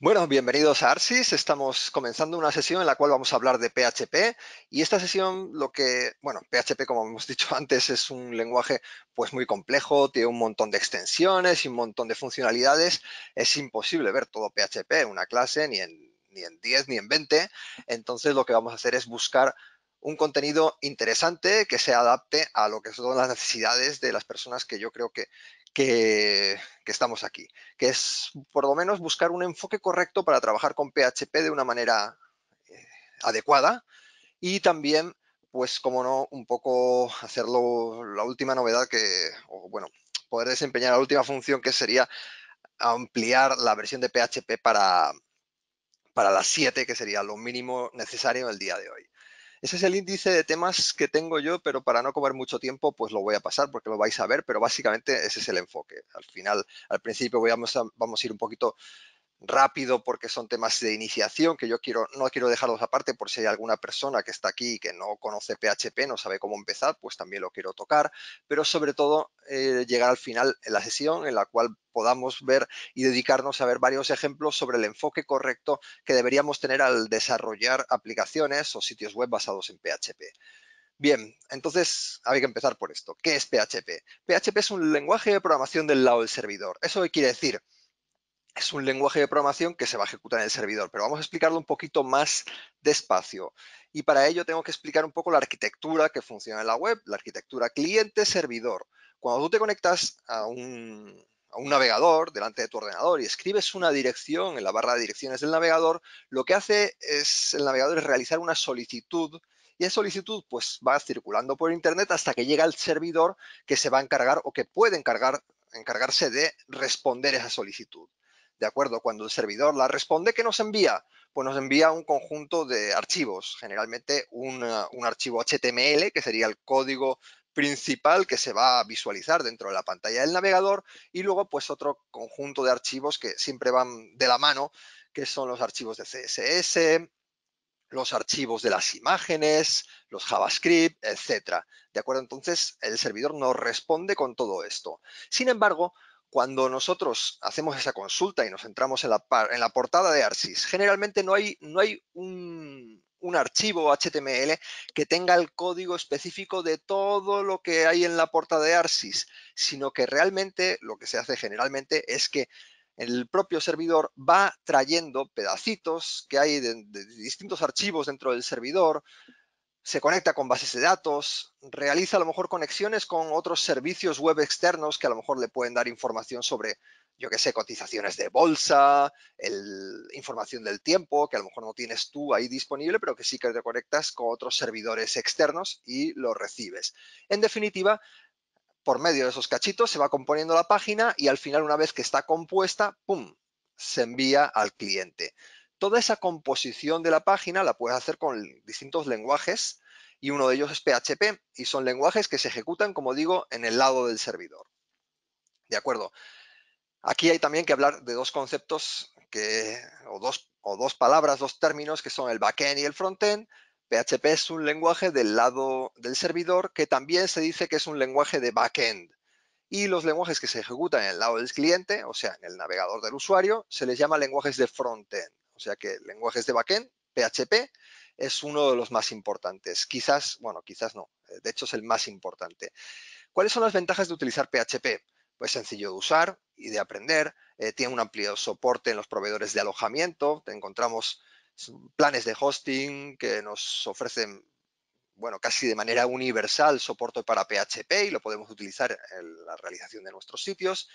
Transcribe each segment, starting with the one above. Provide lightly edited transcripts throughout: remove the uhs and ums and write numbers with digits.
Bueno, bienvenidos a Arsis. Estamos comenzando una sesión en la cual vamos a hablar de PHP y esta sesión PHP como hemos dicho antes es un lenguaje pues muy complejo, tiene un montón de extensiones y un montón de funcionalidades. Es imposible ver todo PHP en una clase ni en 10 ni en 20. Entonces lo que vamos a hacer es buscar un contenido interesante que se adapte a lo que son las necesidades de las personas que yo creo que estamos aquí, que es por lo menos buscar un enfoque correcto para trabajar con PHP de una manera eh, adecuada y también, pues como no, un poco hacerlo la última novedad poder desempeñar la última función que sería ampliar la versión de PHP para las 7, que sería lo mínimo necesario en el día de hoy. Ese es el índice de temas que tengo yo, pero para no comer mucho tiempo, pues lo voy a pasar porque lo vais a ver, pero básicamente ese es el enfoque. Al final, al principio vamos a ir un poquito rápido porque son temas de iniciación que no quiero dejarlos aparte por si hay alguna persona que está aquí que no conoce PHP, no sabe cómo empezar, pues también lo quiero tocar, pero sobre todo llegar al final en la sesión en la cual podamos ver y dedicarnos a ver varios ejemplos sobre el enfoque correcto que deberíamos tener al desarrollar aplicaciones o sitios web basados en PHP. Bien, entonces hay que empezar por esto. ¿Qué es PHP? PHP es un lenguaje de programación del lado del servidor. ¿Eso qué quiere decir? Es un lenguaje de programación que se va a ejecutar en el servidor, pero vamos a explicarlo un poquito más despacio. Y para ello tengo que explicar un poco la arquitectura que funciona en la web, la arquitectura cliente-servidor. Cuando tú te conectas a un navegador delante de tu ordenador y escribes una dirección en la barra de direcciones del navegador, lo que hace el navegador es realizar una solicitud y esa solicitud pues va circulando por internet hasta que llega al servidor que se va a encargar o que puede encargarse de responder esa solicitud. ¿De acuerdo? Cuando el servidor la responde, ¿qué nos envía? Pues nos envía un conjunto de archivos, generalmente un archivo HTML, que sería el código principal que se va a visualizar dentro de la pantalla del navegador, y luego pues otro conjunto de archivos que siempre van de la mano, que son los archivos de CSS, los archivos de las imágenes, los JavaScript, etcétera. ¿De acuerdo? Entonces, el servidor nos responde con todo esto. Sin embargo, cuando nosotros hacemos esa consulta y nos entramos en la portada de Arsis, generalmente no hay un archivo HTML que tenga el código específico de todo lo que hay en la portada de Arsis, sino que realmente lo que se hace generalmente es que el propio servidor va trayendo pedacitos que hay de distintos archivos dentro del servidor, se conecta con bases de datos, realiza a lo mejor conexiones con otros servicios web externos que a lo mejor le pueden dar información sobre, yo qué sé, cotizaciones de bolsa, información del tiempo, que a lo mejor no tienes tú ahí disponible, pero que sí que te conectas con otros servidores externos y lo recibes. En definitiva, por medio de esos cachitos se va componiendo la página y al final, una vez que está compuesta, ¡pum!, se envía al cliente. Toda esa composición de la página la puedes hacer con distintos lenguajes y uno de ellos es PHP y son lenguajes que se ejecutan, como digo, en el lado del servidor. ¿De acuerdo? Aquí hay también que hablar de dos conceptos o dos palabras, dos términos que son el backend y el frontend. PHP es un lenguaje del lado del servidor que también se dice que es un lenguaje de backend. Y los lenguajes que se ejecutan en el lado del cliente, o sea, en el navegador del usuario, se les llama lenguajes de frontend. O sea que lenguajes de backend, PHP, es uno de los más importantes. Quizás no, de hecho es el más importante. ¿Cuáles son las ventajas de utilizar PHP? Pues sencillo de usar y de aprender, tiene un amplio soporte en los proveedores de alojamiento, encontramos planes de hosting que nos ofrecen casi de manera universal soporte para PHP y lo podemos utilizar en la realización de nuestros sitios.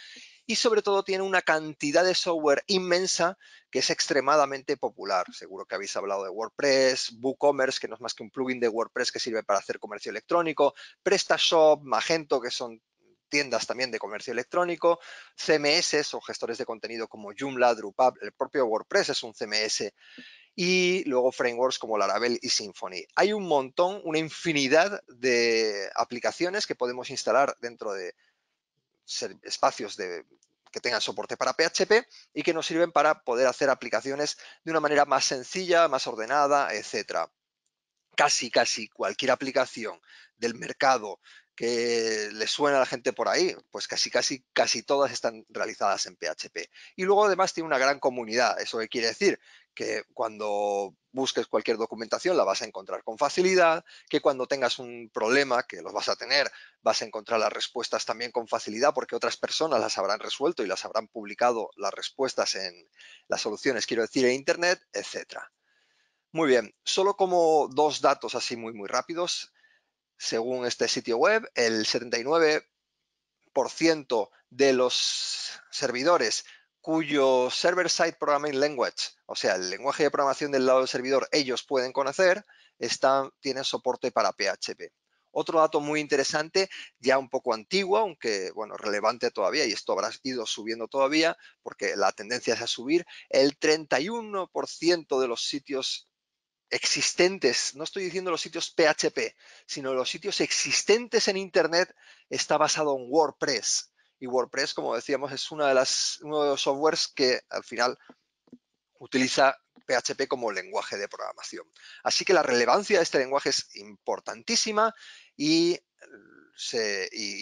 Y sobre todo tiene una cantidad de software inmensa que es extremadamente popular. Seguro que habéis hablado de WordPress, WooCommerce, que no es más que un plugin de WordPress que sirve para hacer comercio electrónico, PrestaShop, Magento, que son tiendas también de comercio electrónico, CMS o gestores de contenido como Joomla, Drupal, el propio WordPress es un CMS y luego frameworks como Laravel y Symfony. Hay un montón, una infinidad de aplicaciones que podemos instalar dentro de espacios que tengan soporte para PHP y que nos sirven para poder hacer aplicaciones de una manera más sencilla, más ordenada, etcétera. casi cualquier aplicación del mercado que le suena a la gente por ahí, pues casi todas están realizadas en PHP. Y luego además tiene una gran comunidad. ¿Eso qué quiere decir? Que cuando busques cualquier documentación la vas a encontrar con facilidad, que cuando tengas un problema, que los vas a tener, vas a encontrar las respuestas también con facilidad porque otras personas las habrán resuelto y las habrán publicado las respuestas en las soluciones, quiero decir, en Internet, etcétera. Muy bien, solo como dos datos así muy rápidos. Según este sitio web, el 79% de los servidores cuyo server-side programming language, o sea, el lenguaje de programación del lado del servidor, ellos pueden conocer, tienen soporte para PHP. Otro dato muy interesante, ya un poco antiguo, aunque bueno, relevante todavía, y esto habrá ido subiendo todavía, porque la tendencia es a subir, el 31% de los sitios existentes, no estoy diciendo los sitios PHP, sino los sitios existentes en Internet, está basado en WordPress. Y WordPress, como decíamos, es uno de los softwares que al final utiliza PHP como lenguaje de programación. Así que la relevancia de este lenguaje es importantísima y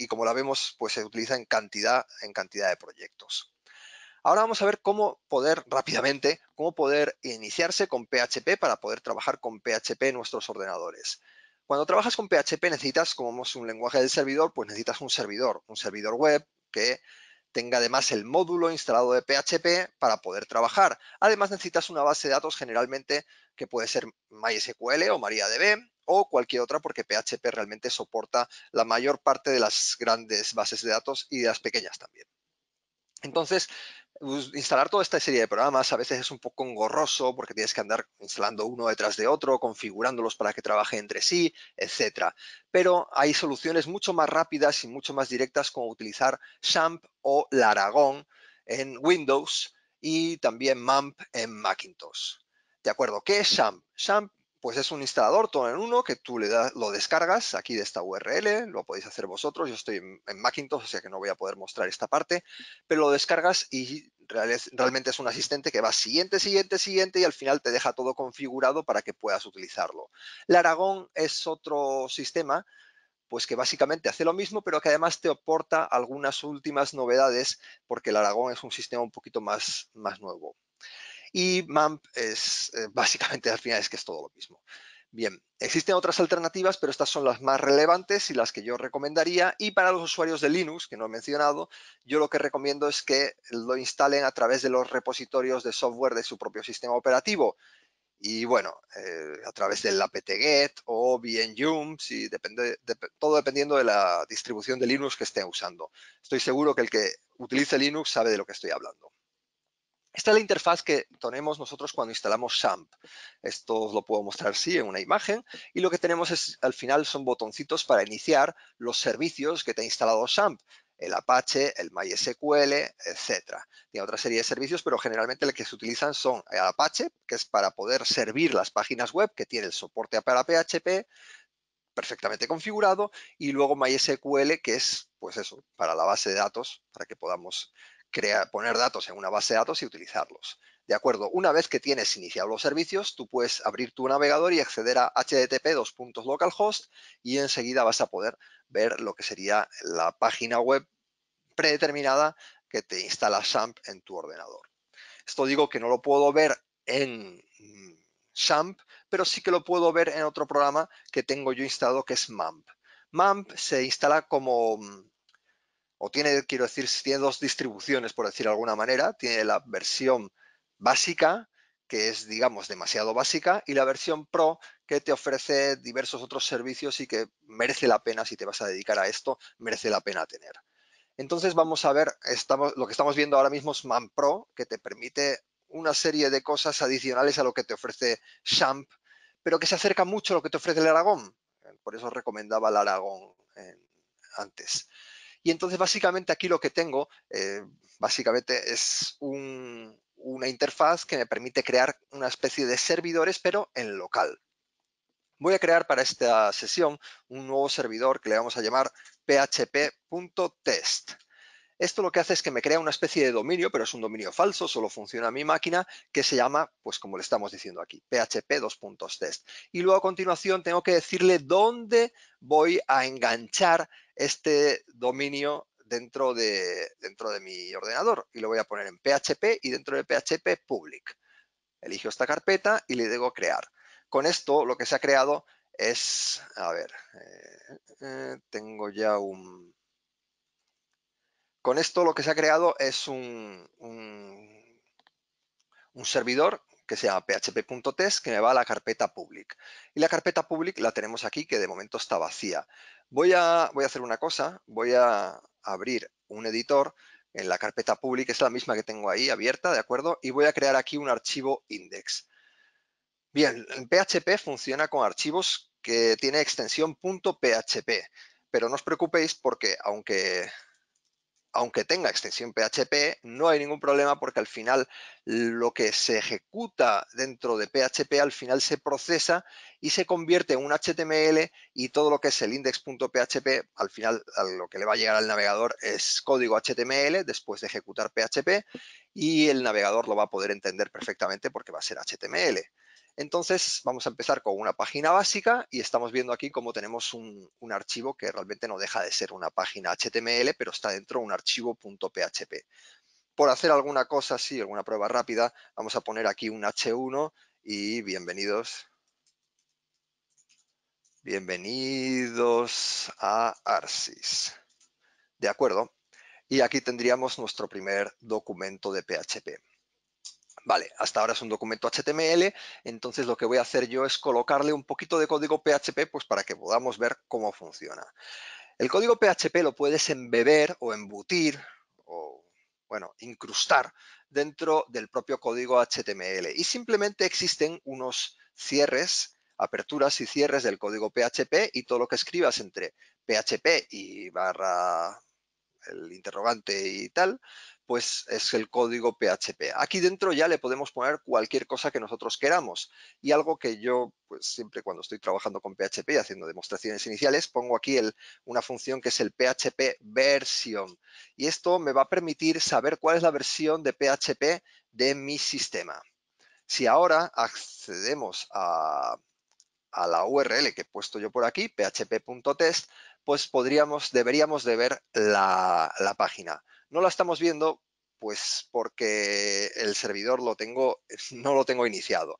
como la vemos, pues se utiliza en cantidad de proyectos. Ahora vamos a ver cómo poder rápidamente, cómo poder iniciarse con PHP para poder trabajar con PHP en nuestros ordenadores. Cuando trabajas con PHP necesitas, como es un lenguaje del servidor, pues necesitas un servidor web que tenga además el módulo instalado de PHP para poder trabajar. Además necesitas una base de datos generalmente que puede ser MySQL o MariaDB o cualquier otra porque PHP realmente soporta la mayor parte de las grandes bases de datos y de las pequeñas también. Entonces, instalar toda esta serie de programas a veces es un poco engorroso porque tienes que andar instalando uno detrás de otro, configurándolos para que trabajen entre sí, etcétera. Pero hay soluciones mucho más rápidas y mucho más directas como utilizar XAMPP o Laragon en Windows y también MAMP en Macintosh. ¿De acuerdo? ¿Qué es XAMPP? XAMPP pues es un instalador todo en uno que tú lo descargas aquí de esta URL, lo podéis hacer vosotros, yo estoy en Macintosh, o sea que no voy a poder mostrar esta parte, pero lo descargas y realmente es un asistente que va siguiente y al final te deja todo configurado para que puedas utilizarlo. Laragon es otro sistema pues que básicamente hace lo mismo, pero que además te aporta algunas últimas novedades porque el Laragon es un sistema un poquito más nuevo. Y MAMP es básicamente al final es que es todo lo mismo. Bien, existen otras alternativas, pero estas son las más relevantes y las que yo recomendaría. Y para los usuarios de Linux, que no he mencionado, yo lo que recomiendo es que lo instalen a través de los repositorios de software de su propio sistema operativo. Y bueno, a través del apt-get o bien yum, todo dependiendo de la distribución de Linux que esté usando. Estoy seguro que el que utilice Linux sabe de lo que estoy hablando. Esta es la interfaz que tenemos nosotros cuando instalamos XAMPP. Esto os lo puedo mostrar así en una imagen. Y lo que tenemos es, al final, son botoncitos para iniciar los servicios que te ha instalado XAMPP. El Apache, el MySQL, etc. Tiene otra serie de servicios, pero generalmente los que se utilizan son el Apache, que es para poder servir las páginas web, que tiene el soporte para PHP, perfectamente configurado, y luego MySQL, que es, pues eso, para la base de datos, para que podamos poner datos en una base de datos y utilizarlos. De acuerdo, una vez que tienes iniciado los servicios, tú puedes abrir tu navegador y acceder a http://localhost y enseguida vas a poder ver lo que sería la página web predeterminada que te instala XAMPP en tu ordenador. Esto digo que no lo puedo ver en XAMPP, pero sí que lo puedo ver en otro programa que tengo yo instalado que es MAMP. MAMP se instala como, o tiene, quiero decir, tiene dos distribuciones, por decir de alguna manera. Tiene la versión básica, que es, digamos, demasiado básica, y la versión Pro, que te ofrece diversos otros servicios y que merece la pena, si te vas a dedicar a esto, merece la pena tener. Entonces vamos a ver, lo que estamos viendo ahora mismo es MAMP Pro, que te permite una serie de cosas adicionales a lo que te ofrece XAMPP, pero que se acerca mucho a lo que te ofrece el Aragón. Por eso os recomendaba el Aragón antes. Y entonces básicamente aquí lo que tengo, básicamente es una interfaz que me permite crear una especie de servidores, pero en local. Voy a crear para esta sesión un nuevo servidor que le vamos a llamar php.test. Esto lo que hace es que me crea una especie de dominio, pero es un dominio falso, solo funciona en mi máquina, que se llama, pues como le estamos diciendo aquí, php:/test. Y luego a continuación tengo que decirle dónde voy a enganchar este dominio dentro de mi ordenador. Y lo voy a poner en PHP y dentro de PHP public. Elijo esta carpeta y le digo crear. Con esto lo que se ha creado es, a ver, tengo ya un... Con esto lo que se ha creado es un servidor que se llama php.test que me va a la carpeta public. Y la carpeta public la tenemos aquí, que de momento está vacía. Voy a hacer una cosa, voy a abrir un editor en la carpeta public, es la misma que tengo ahí abierta, ¿de acuerdo? Y voy a crear aquí un archivo index. Bien, en PHP funciona con archivos que tiene extensión .php, pero no os preocupéis porque aunque tenga extensión PHP, no hay ningún problema porque al final lo que se ejecuta dentro de PHP al final se procesa y se convierte en un HTML y todo lo que es el index.php al final a lo que le va a llegar al navegador es código HTML después de ejecutar PHP y el navegador lo va a poder entender perfectamente porque va a ser HTML. Entonces vamos a empezar con una página básica y estamos viendo aquí cómo tenemos un archivo que realmente no deja de ser una página HTML, pero está dentro de un archivo .php. Por hacer alguna cosa así, alguna prueba rápida, vamos a poner aquí un H1 y bienvenidos a ARSYS. ¿De acuerdo? Y aquí tendríamos nuestro primer documento de PHP. Vale, hasta ahora es un documento HTML, entonces lo que voy a hacer yo es colocarle un poquito de código PHP pues para que podamos ver cómo funciona. El código PHP lo puedes embeber o embutir o, bueno, incrustar dentro del propio código HTML y simplemente existen unos cierres, aperturas y cierres del código PHP y todo lo que escribas entre PHP y barra el interrogante y tal, pues es el código PHP. Aquí dentro ya le podemos poner cualquier cosa que nosotros queramos. Y algo que yo, pues siempre cuando estoy trabajando con PHP y haciendo demostraciones iniciales, pongo aquí una función que es el PHP version. Y esto me va a permitir saber cuál es la versión de PHP de mi sistema. Si ahora accedemos a la URL que he puesto yo por aquí, php.test, pues deberíamos de ver la página. No la estamos viendo pues porque el servidor no lo tengo iniciado.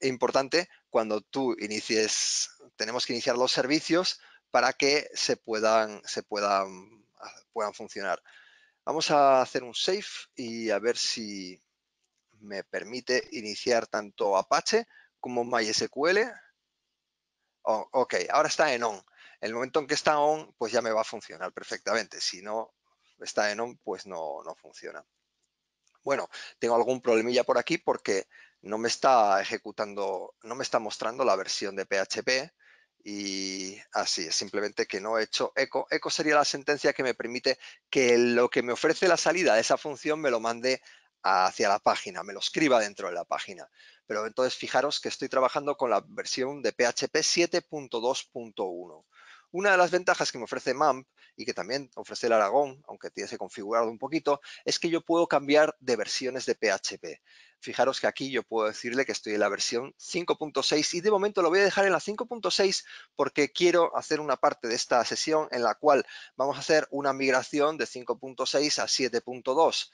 Importante, cuando tú tenemos que iniciar los servicios para que puedan funcionar. Vamos a hacer un save y a ver si me permite iniciar tanto Apache como MySQL. Oh, ok, ahora está en on. El momento en que está on, pues ya me va a funcionar perfectamente. Si no está en on, pues no funciona. Bueno, tengo algún problemilla por aquí porque no me está ejecutando, no me está mostrando la versión de PHP y así es, simplemente que no he hecho eco. Eco sería la sentencia que me permite que lo que me ofrece la salida de esa función me lo mande hacia la página, me lo escriba dentro de la página. Pero entonces fijaros que estoy trabajando con la versión de PHP 7.2.1. Una de las ventajas que me ofrece MAMP y que también ofrece el Aragón, aunque tiene que configurarlo un poquito, es que yo puedo cambiar de versiones de PHP. Fijaros que aquí yo puedo decirle que estoy en la versión 5.6 y de momento lo voy a dejar en la 5.6 porque quiero hacer una parte de esta sesión en la cual vamos a hacer una migración de 5.6 a 7.2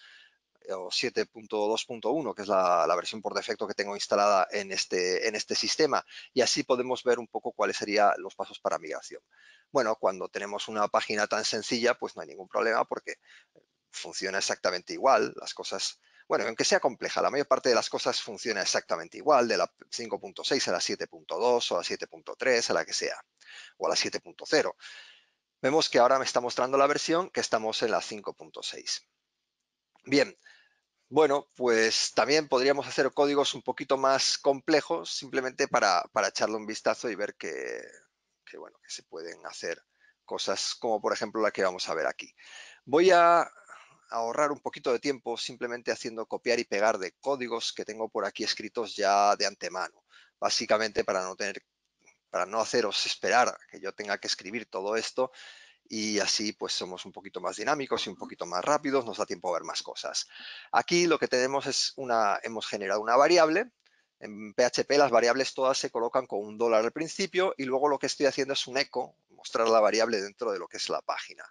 o 7.2.1, que es la versión por defecto que tengo instalada en este sistema. Y así podemos ver un poco cuáles serían los pasos para migración. Bueno, cuando tenemos una página tan sencilla, pues no hay ningún problema porque funciona exactamente igual. Las cosas, bueno, aunque sea compleja, la mayor parte de las cosas funciona exactamente igual, de la 5.6 a la 7.2 o a la 7.3, a la que sea, o a la 7.0. Vemos que ahora me está mostrando la versión que estamos en la 5.6. Bien, bueno, pues también podríamos hacer códigos un poquito más complejos simplemente para echarle un vistazo y ver bueno, que se pueden hacer cosas como por ejemplo la que vamos a ver aquí. Voy a ahorrar un poquito de tiempo simplemente haciendo copiar y pegar de códigos que tengo por aquí escritos ya de antemano, básicamente para no haceros esperar que yo tenga que escribir todo esto y así pues somos un poquito más dinámicos y un poquito más rápidos, nos da tiempo a ver más cosas. Aquí lo que tenemos es hemos generado una variable. En PHP las variables todas se colocan con $1 al principio y luego lo que estoy haciendo es un eco, mostrar la variable dentro de lo que es la página.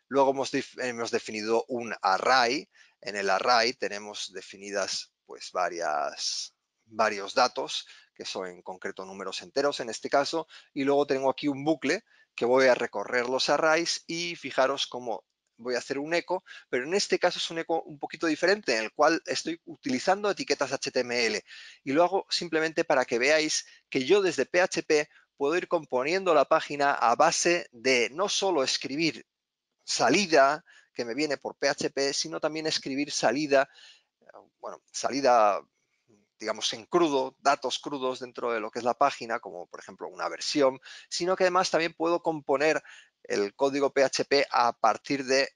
Luego hemos definido un array. En el array tenemos definidas pues varios datos, que son en concreto números enteros en este caso, y luego tengo aquí un bucle que voy a recorrer los arrays y fijaros cómo voy a hacer un eco, pero en este caso es un eco un poquito diferente, en el cual estoy utilizando etiquetas HTML y lo hago simplemente para que veáis que yo desde PHP puedo ir componiendo la página a base de no solo escribir salida que me viene por PHP, sino también escribir salida, bueno, salida, digamos, en crudo, datos crudos dentro de lo que es la página, como por ejemplo una versión, sino que además también puedo componer el código PHP a partir de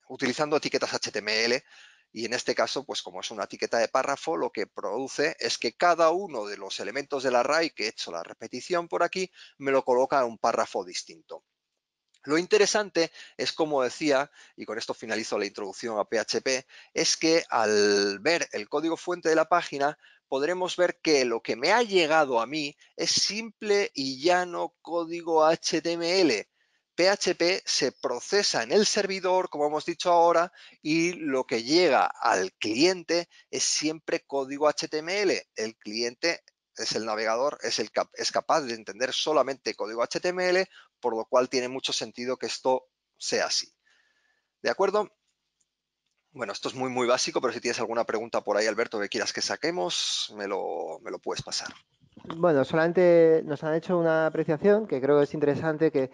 utilizando etiquetas HTML. Y en este caso, pues como es una etiqueta de párrafo, lo que produce es que cada uno de los elementos del array, que he hecho la repetición por aquí, me lo coloca en un párrafo distinto. Lo interesante es, como decía, y con esto finalizo la introducción a PHP, es que al ver el código fuente de la página podremos ver que lo que me ha llegado a mí es simple y llano código HTML. PHP se procesa en el servidor, como hemos dicho ahora, y lo que llega al cliente es siempre código HTML. El cliente es el navegador, es capaz de entender solamente código HTML, por lo cual tiene mucho sentido que esto sea así. ¿De acuerdo? Bueno, esto es muy básico, pero si tienes alguna pregunta por ahí, Alberto, que quieras que saquemos, me lo puedes pasar. Bueno, solamente nos han hecho una apreciación que creo que es interesante, que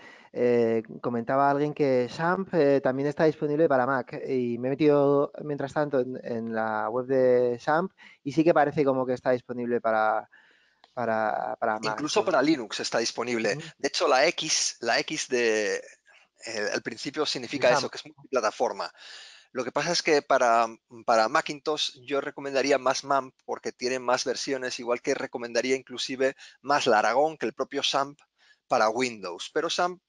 comentaba alguien que XAMPP también está disponible para Mac y me he metido mientras tanto en la web de XAMPP y sí que parece como que está disponible para Mac. Incluso para Linux está disponible. Ujú. De hecho, la X de al principio De significa eso, XAMPP. que es multiplataforma. Lo que pasa es que para Macintosh yo recomendaría más MAMP porque tiene más versiones, igual que recomendaría inclusive más Laragón que el propio XAMPP para Windows. Pero XAMPP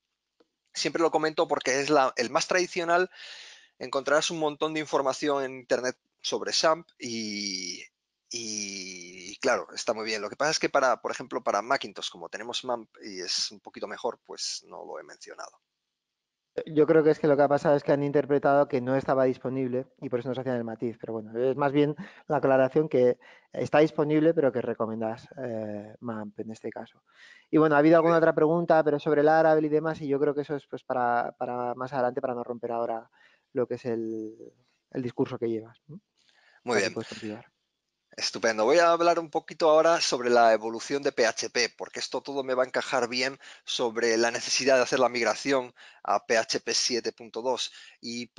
siempre lo comento porque es el más tradicional. Encontrarás un montón de información en Internet sobre XAMPP y claro, está muy bien. Lo que pasa es que por ejemplo, para Macintosh, como tenemos MAMP y es un poquito mejor, pues no lo he mencionado. Yo creo que es que lo que ha pasado es que han interpretado que no estaba disponible y por eso nos hacían el matiz. Pero bueno, es más bien la aclaración que está disponible, pero que recomiendas MAMP en este caso. Y bueno, ha habido Muy alguna bien. otra pregunta, pero sobre el Laravel y demás, y yo creo que eso es pues para más adelante, para no romper ahora lo que es el discurso que llevas, ¿no? O Muy sea que bien. puedes continuar. Estupendo. Voy a hablar un poquito ahora sobre la evolución de PHP, porque esto todo me va a encajar bien sobre la necesidad de hacer la migración a PHP 7.2 y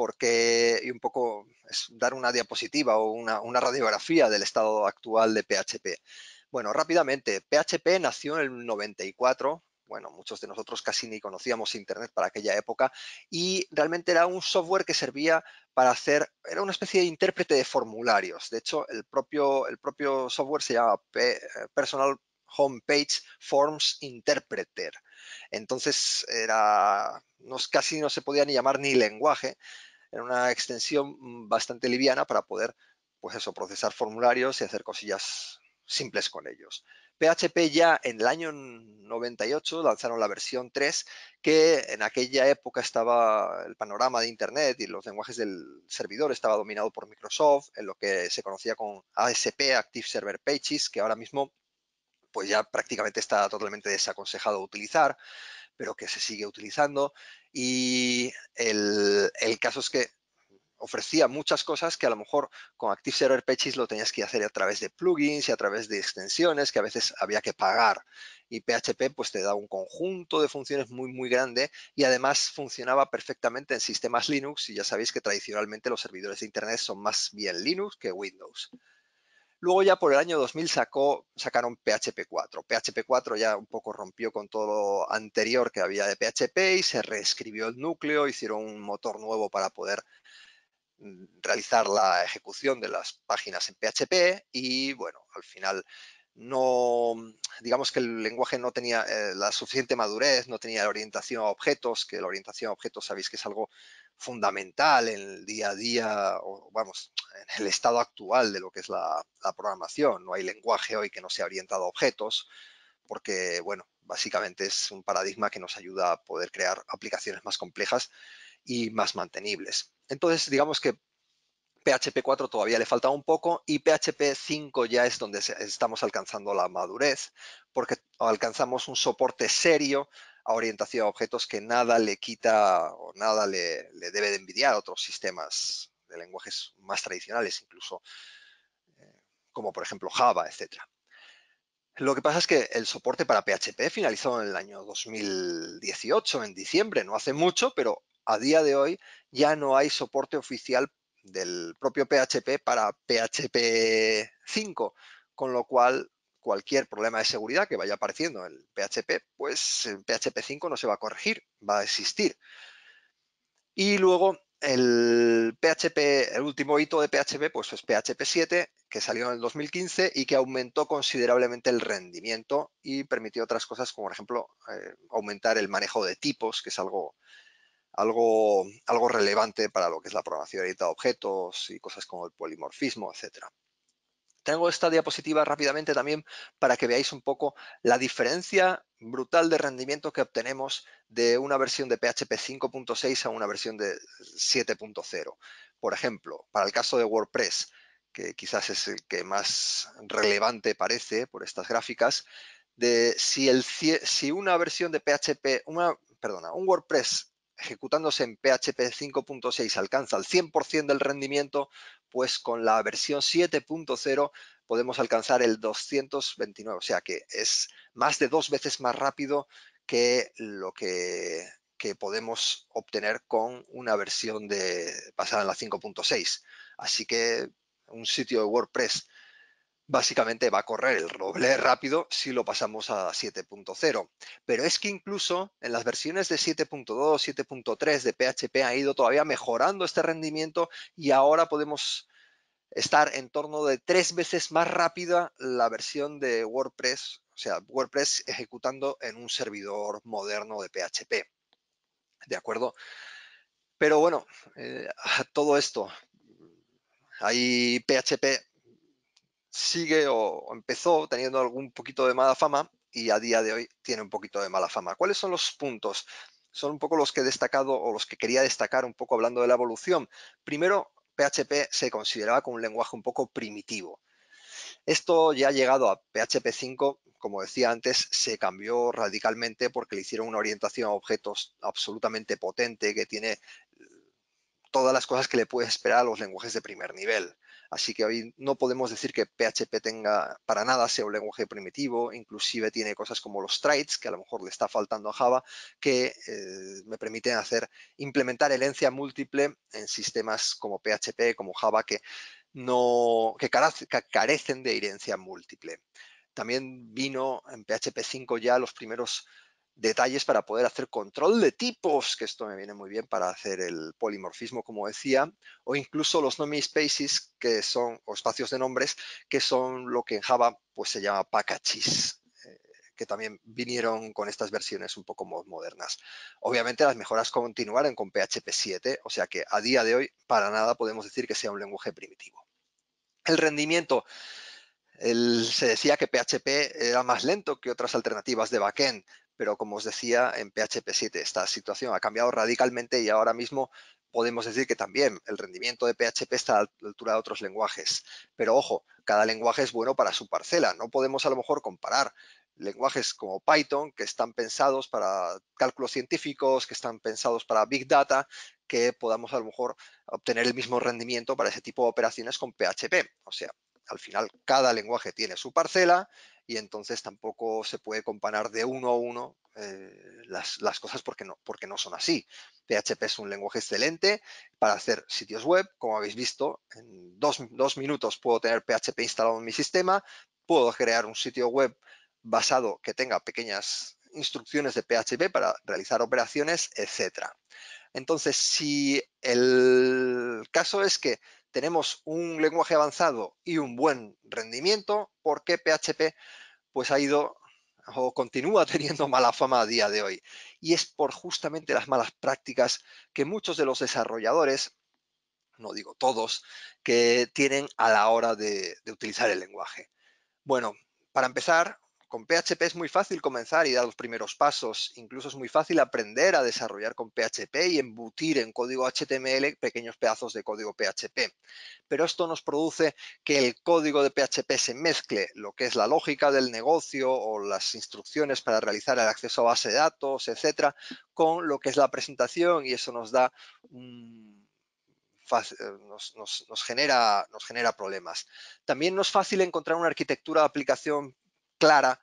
un poco dar una diapositiva o una radiografía del estado actual de PHP. Bueno, rápidamente, PHP nació en el 94. Bueno, muchos de nosotros casi ni conocíamos Internet para aquella época y realmente era un software que servía para era una especie de intérprete de formularios. De hecho, el propio software se llama Personal Homepage Forms Interpreter. Entonces, casi no se podía ni llamar ni lenguaje, era una extensión bastante liviana para poder, pues eso, procesar formularios y hacer cosillas simples con ellos. PHP ya en el año 98 lanzaron la versión 3, que en aquella época estaba el panorama de Internet y los lenguajes del servidor estaba dominado por Microsoft, en lo que se conocía con ASP, Active Server Pages, que ahora mismo pues ya prácticamente está totalmente desaconsejado utilizar, pero que se sigue utilizando. Y el caso es que ofrecía muchas cosas que a lo mejor con Active Server Pages lo tenías que hacer a través de plugins y a través de extensiones que a veces había que pagar. Y PHP pues te da un conjunto de funciones muy grande y además funcionaba perfectamente en sistemas Linux y ya sabéis que tradicionalmente los servidores de Internet son más bien Linux que Windows. Luego ya por el año 2000 sacaron PHP 4. PHP 4 ya un poco rompió con todo lo anterior que había de PHP y se reescribió el núcleo, hicieron un motor nuevo para poder realizar la ejecución de las páginas en PHP y bueno, al final no, digamos que el lenguaje no tenía la suficiente madurez, no tenía la orientación a objetos, que la orientación a objetos sabéis que es algo fundamental en el día a día, o vamos, en el estado actual de lo que es la programación. No hay lenguaje hoy que no sea orientado a objetos, porque, bueno, básicamente es un paradigma que nos ayuda a poder crear aplicaciones más complejas y más mantenibles. Entonces, digamos que PHP 4 todavía le falta un poco y PHP 5 ya es donde estamos alcanzando la madurez, porque alcanzamos un soporte serio a orientación a objetos que nada le quita o nada le debe de envidiar a otros sistemas de lenguajes más tradicionales, incluso como por ejemplo Java, etcétera. Lo que pasa es que el soporte para PHP finalizó en el año 2018, en diciembre, no hace mucho, pero a día de hoy ya no hay soporte oficial del propio PHP para PHP 5, con lo cual cualquier problema de seguridad que vaya apareciendo en el PHP, pues en PHP 5 no se va a corregir, va a existir. Y luego el PHP, el último hito de PHP, pues es PHP 7, que salió en el 2015 y que aumentó considerablemente el rendimiento y permitió otras cosas, como por ejemplo aumentar el manejo de tipos, que es algo relevante para lo que es la programación orientada a objetos y cosas como el polimorfismo, etcétera. Tengo esta diapositiva rápidamente también para que veáis un poco la diferencia brutal de rendimiento que obtenemos de una versión de PHP 5.6 a una versión de 7.0. Por ejemplo, para el caso de WordPress, que quizás es el que más relevante parece por estas gráficas, de si una versión de PHP, un WordPress ejecutándose en PHP 5.6 alcanza el 100% del rendimiento, pues con la versión 7.0 podemos alcanzar el 229, o sea que es más de 2 veces más rápido que lo que podemos obtener con una versión basada en la 5.6. Así que un sitio de WordPress básicamente va a correr el doble rápido si lo pasamos a 7.0. Pero es que incluso en las versiones de 7.2, 7.3 de PHP ha ido todavía mejorando este rendimiento y ahora podemos estar en torno de 3 veces más rápida la versión de WordPress, o sea, WordPress ejecutando en un servidor moderno de PHP. ¿De acuerdo? Pero bueno, todo esto, hay PHP sigue o empezó teniendo algún poquito de mala fama y a día de hoy tiene un poquito de mala fama. ¿Cuáles son los puntos? Son un poco los que he destacado o los que quería destacar un poco hablando de la evolución. Primero, PHP se consideraba como un lenguaje un poco primitivo. Esto ya ha llegado a PHP 5, como decía antes, se cambió radicalmente porque le hicieron una orientación a objetos absolutamente potente que tiene todas las cosas que le puedes esperar a los lenguajes de primer nivel. Así que hoy no podemos decir que PHP tenga para nada sea un lenguaje primitivo, inclusive tiene cosas como los traits, que a lo mejor le está faltando a Java, que me permiten implementar herencia múltiple en sistemas como PHP, como Java, que carecen de herencia múltiple. También vino en PHP 5 ya los primeros detalles para poder hacer control de tipos, que esto me viene muy bien para hacer el polimorfismo, como decía, o incluso los namespaces, que son, o espacios de nombres, que son lo que en Java pues se llama packages, que también vinieron con estas versiones un poco más modernas. Obviamente las mejoras continuaron con PHP 7, o sea que a día de hoy para nada podemos decir que sea un lenguaje primitivo. El rendimiento, se decía que PHP era más lento que otras alternativas de backend, pero como os decía, en PHP 7 esta situación ha cambiado radicalmente y ahora mismo podemos decir que también el rendimiento de PHP está a la altura de otros lenguajes. Pero ojo, cada lenguaje es bueno para su parcela. No podemos a lo mejor comparar lenguajes como Python, que están pensados para cálculos científicos, que están pensados para Big Data, que podamos a lo mejor obtener el mismo rendimiento para ese tipo de operaciones con PHP. O sea, al final cada lenguaje tiene su parcela y entonces tampoco se puede comparar de uno a uno las cosas porque no son así. PHP es un lenguaje excelente para hacer sitios web, como habéis visto, en dos minutos puedo tener PHP instalado en mi sistema, puedo crear un sitio web basado que tenga pequeñas instrucciones de PHP para realizar operaciones, etcétera. Entonces, si el caso es que tenemos un lenguaje avanzado y un buen rendimiento, ¿por qué PHP pues ha ido o continúa teniendo mala fama a día de hoy? Y es por justamente las malas prácticas que muchos de los desarrolladores, no digo todos, que tienen a la hora de utilizar el lenguaje. Bueno, para empezar, con PHP es muy fácil comenzar y dar los primeros pasos. Incluso es muy fácil aprender a desarrollar con PHP y embutir en código HTML pequeños pedazos de código PHP. Pero esto nos produce que el código de PHP se mezcle lo que es la lógica del negocio o las instrucciones para realizar el acceso a base de datos, etcétera, con lo que es la presentación, y eso nos da un nos genera problemas. También no es fácil encontrar una arquitectura de aplicación clara,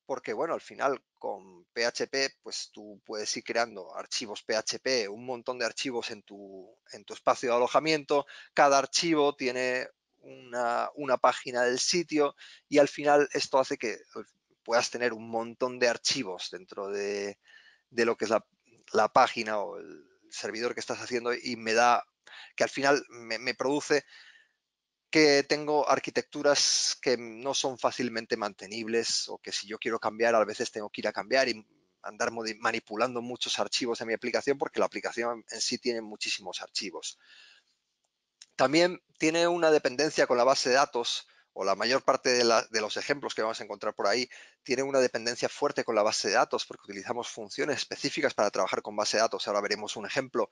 porque bueno, al final con PHP pues tú puedes ir creando archivos PHP, un montón de archivos en tu espacio de alojamiento. Cada archivo tiene una página del sitio, y al final esto hace que puedas tener un montón de archivos dentro de lo que es la página o el servidor que estás haciendo, y me da que al final me produce que tengo arquitecturas que no son fácilmente mantenibles, o que si yo quiero cambiar, a veces tengo que ir a cambiar y andar manipulando muchos archivos en mi aplicación, porque la aplicación en sí tiene muchísimos archivos. También tiene una dependencia con la base de datos, o la mayor parte de los ejemplos que vamos a encontrar por ahí, tiene una dependencia fuerte con la base de datos, porque utilizamos funciones específicas para trabajar con base de datos. Ahora veremos un ejemplo.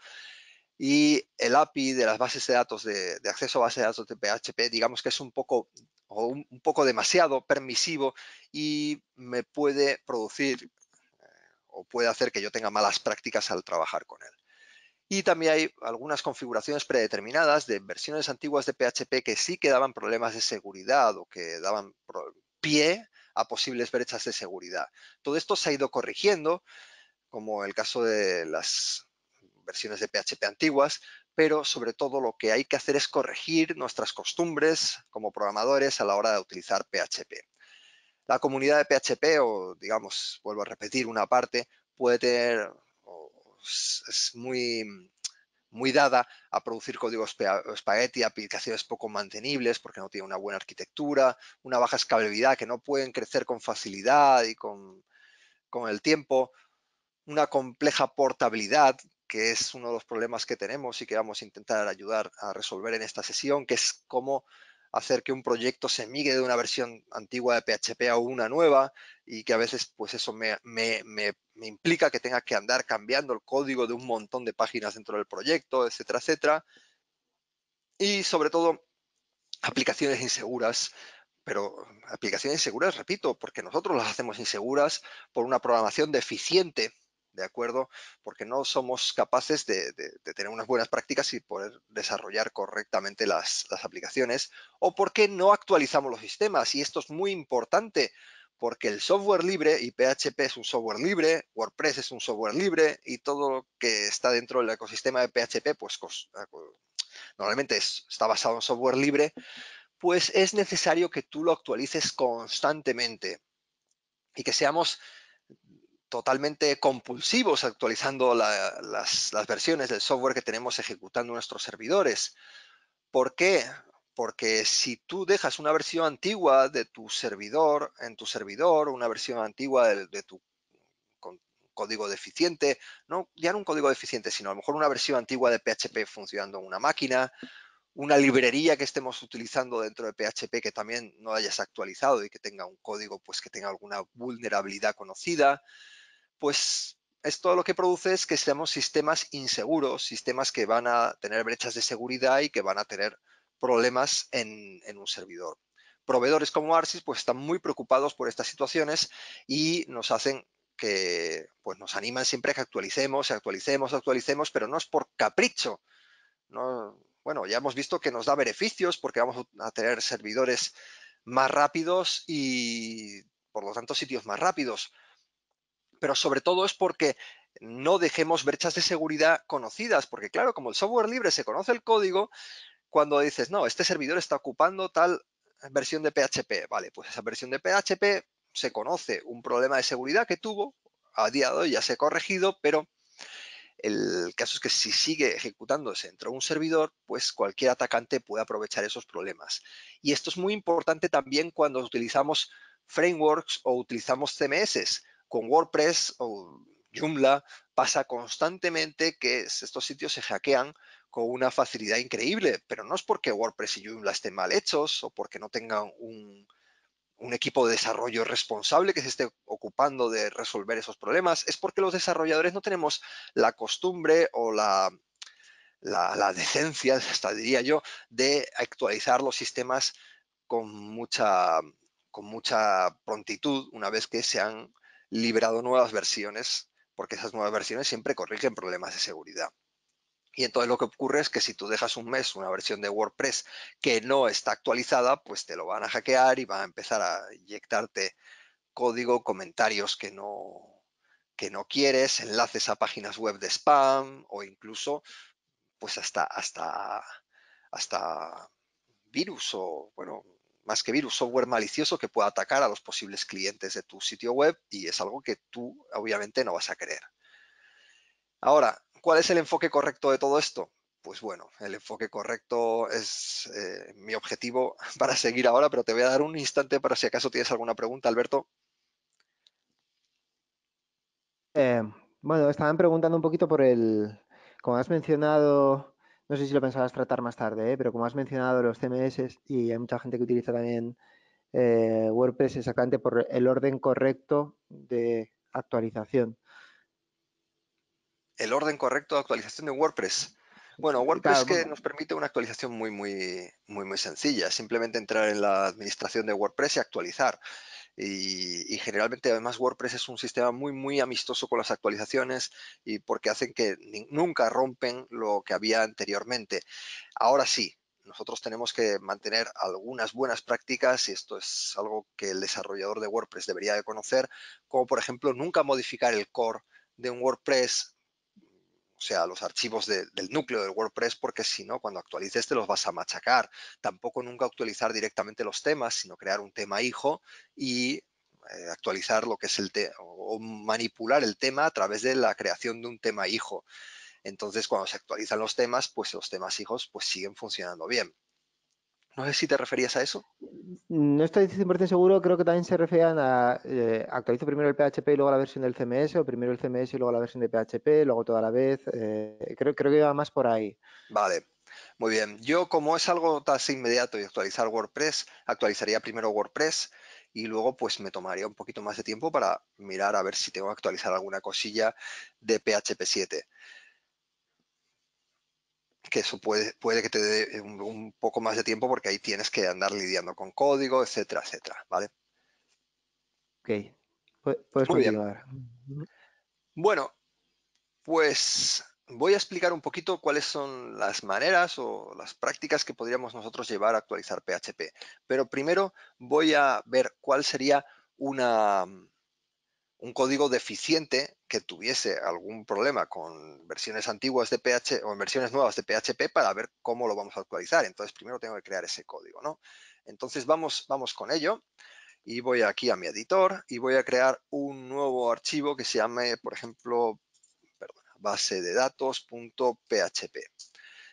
Y el API de las bases de datos de acceso a bases de datos de PHP, digamos que es un poco o un poco demasiado permisivo, y me puede producir o puede hacer que yo tenga malas prácticas al trabajar con él. Y también hay algunas configuraciones predeterminadas de versiones antiguas de PHP que sí que daban problemas de seguridad, o que daban pie a posibles brechas de seguridad. Todo esto se ha ido corrigiendo, como el caso de las versiones de PHP antiguas, pero sobre todo lo que hay que hacer es corregir nuestras costumbres como programadores a la hora de utilizar PHP. La comunidad de PHP, o digamos, vuelvo a repetir una parte, puede tener, es muy dada a producir códigos espagueti, aplicaciones poco mantenibles porque no tienen una buena arquitectura, una baja escalabilidad, que no pueden crecer con facilidad y con el tiempo, una compleja portabilidad, que es uno de los problemas que tenemos y que vamos a intentar ayudar a resolver en esta sesión, que es cómo hacer que un proyecto se migre de una versión antigua de PHP a una nueva, y que a veces pues eso me implica que tenga que andar cambiando el código de un montón de páginas dentro del proyecto, etcétera, etcétera. Y sobre todo aplicaciones inseguras, pero aplicaciones inseguras, repito, porque nosotros las hacemos inseguras por una programación deficiente, ¿de acuerdo? Porque no somos capaces de tener unas buenas prácticas y poder desarrollar correctamente las aplicaciones, o porque no actualizamos los sistemas. Y esto es muy importante, porque el software libre, y PHP es un software libre, WordPress es un software libre, y todo lo que está dentro del ecosistema de PHP, pues normalmente está basado en software libre, pues es necesario que tú lo actualices constantemente, y que seamos totalmente compulsivos actualizando las versiones del software que tenemos ejecutando nuestros servidores. ¿Por qué? Porque si tú dejas una versión antigua de tu servidor en tu servidor, una versión antigua de tu con código deficiente, no, ya no un código deficiente, sino a lo mejor una versión antigua de PHP funcionando en una máquina, una librería que estemos utilizando dentro de PHP que también no hayas actualizado y que tenga un código pues que tenga alguna vulnerabilidad conocida, pues esto lo que produce es que seamos sistemas inseguros, sistemas que van a tener brechas de seguridad y que van a tener problemas en un servidor. Proveedores como Arsys pues están muy preocupados por estas situaciones, y nos hacen que, pues nos animan siempre a que actualicemos, actualicemos, actualicemos, pero no es por capricho. No, bueno, ya hemos visto que nos da beneficios porque vamos a tener servidores más rápidos y por lo tanto sitios más rápidos, pero sobre todo es porque no dejemos brechas de seguridad conocidas, porque claro, como el software libre se conoce el código, cuando dices, no, este servidor está ocupando tal versión de PHP, vale, pues esa versión de PHP se conoce un problema de seguridad que tuvo, a día de hoy ya se ha corregido, pero El caso es que si sigue ejecutándose dentro de un servidor, pues cualquier atacante puede aprovechar esos problemas. Y esto es muy importante también cuando utilizamos frameworks o utilizamos CMS. Con WordPress o Joomla pasa constantemente que estos sitios se hackean con una facilidad increíble, pero no es porque WordPress y Joomla estén mal hechos o porque no tengan un equipo de desarrollo responsable que se esté ocupando de resolver esos problemas, es porque los desarrolladores no tenemos la costumbre o la decencia, hasta diría yo, de actualizar los sistemas con mucha, con mucha prontitud una vez que se han liberado nuevas versiones, porque esas nuevas versiones siempre corrigen problemas de seguridad. Y entonces lo que ocurre es que si tú dejas un mes una versión de WordPress que no está actualizada, pues te lo van a hackear y van a empezar a inyectarte código, comentarios que no quieres, enlaces a páginas web de spam o incluso pues hasta virus o, bueno, más que virus, software malicioso que pueda atacar a los posibles clientes de tu sitio web y es algo que tú obviamente no vas a querer. Ahora, ¿cuál es el enfoque correcto de todo esto? Pues bueno, el enfoque correcto es mi objetivo para seguir ahora, pero te voy a dar un instante para si acaso tienes alguna pregunta, Alberto. Eh, bueno, estaban preguntando un poquito por como has mencionado, no sé si lo pensabas tratar más tarde, pero como has mencionado los CMS y hay mucha gente que utiliza también WordPress exactamente por el orden correcto de actualización. El orden correcto de actualización de WordPress. Bueno, WordPress Claro, que nos permite una actualización muy sencilla. Simplemente entrar en la administración de WordPress y actualizar. Y generalmente además WordPress es un sistema muy amistoso con las actualizaciones y porque hacen que nunca rompen lo que había anteriormente. Ahora sí, nosotros tenemos que mantener algunas buenas prácticas y esto es algo que el desarrollador de WordPress debería de conocer, como por ejemplo nunca modificar el core de un WordPress, o sea, los archivos del núcleo del WordPress, porque si no, cuando actualices te los vas a machacar. Tampoco nunca actualizar directamente los temas, sino crear un tema hijo y actualizar lo que es o manipular el tema a través de la creación de un tema hijo. Entonces, cuando se actualizan los temas, pues los temas hijos pues siguen funcionando bien. No sé si te referías a eso. no estoy 100% seguro, creo que también se referían a actualizo primero el PHP y luego la versión del CMS, o primero el CMS y luego la versión de PHP, luego toda la vez. Creo que iba más por ahí. Vale, muy bien. Yo, como es algo tan inmediato y actualizar WordPress, actualizaría primero WordPress y luego pues me tomaría un poquito más de tiempo para mirar a ver si tengo que actualizar alguna cosilla de PHP 7. Que eso puede que te dé un poco más de tiempo porque ahí tienes que andar lidiando con código, etcétera, etcétera, ¿vale? Ok, puedes Muy bien. continuar. Bueno, pues voy a explicar un poquito cuáles son las maneras o las prácticas que podríamos nosotros llevar a actualizar PHP. Pero primero voy a ver cuál sería un código deficiente que tuviese algún problema con versiones antiguas de PHP o en versiones nuevas de PHP para ver cómo lo vamos a actualizar. Entonces primero tengo que crear ese código, ¿no? Entonces vamos con ello y voy aquí a mi editor y voy a crear un nuevo archivo que se llame, por ejemplo, base de datos.php.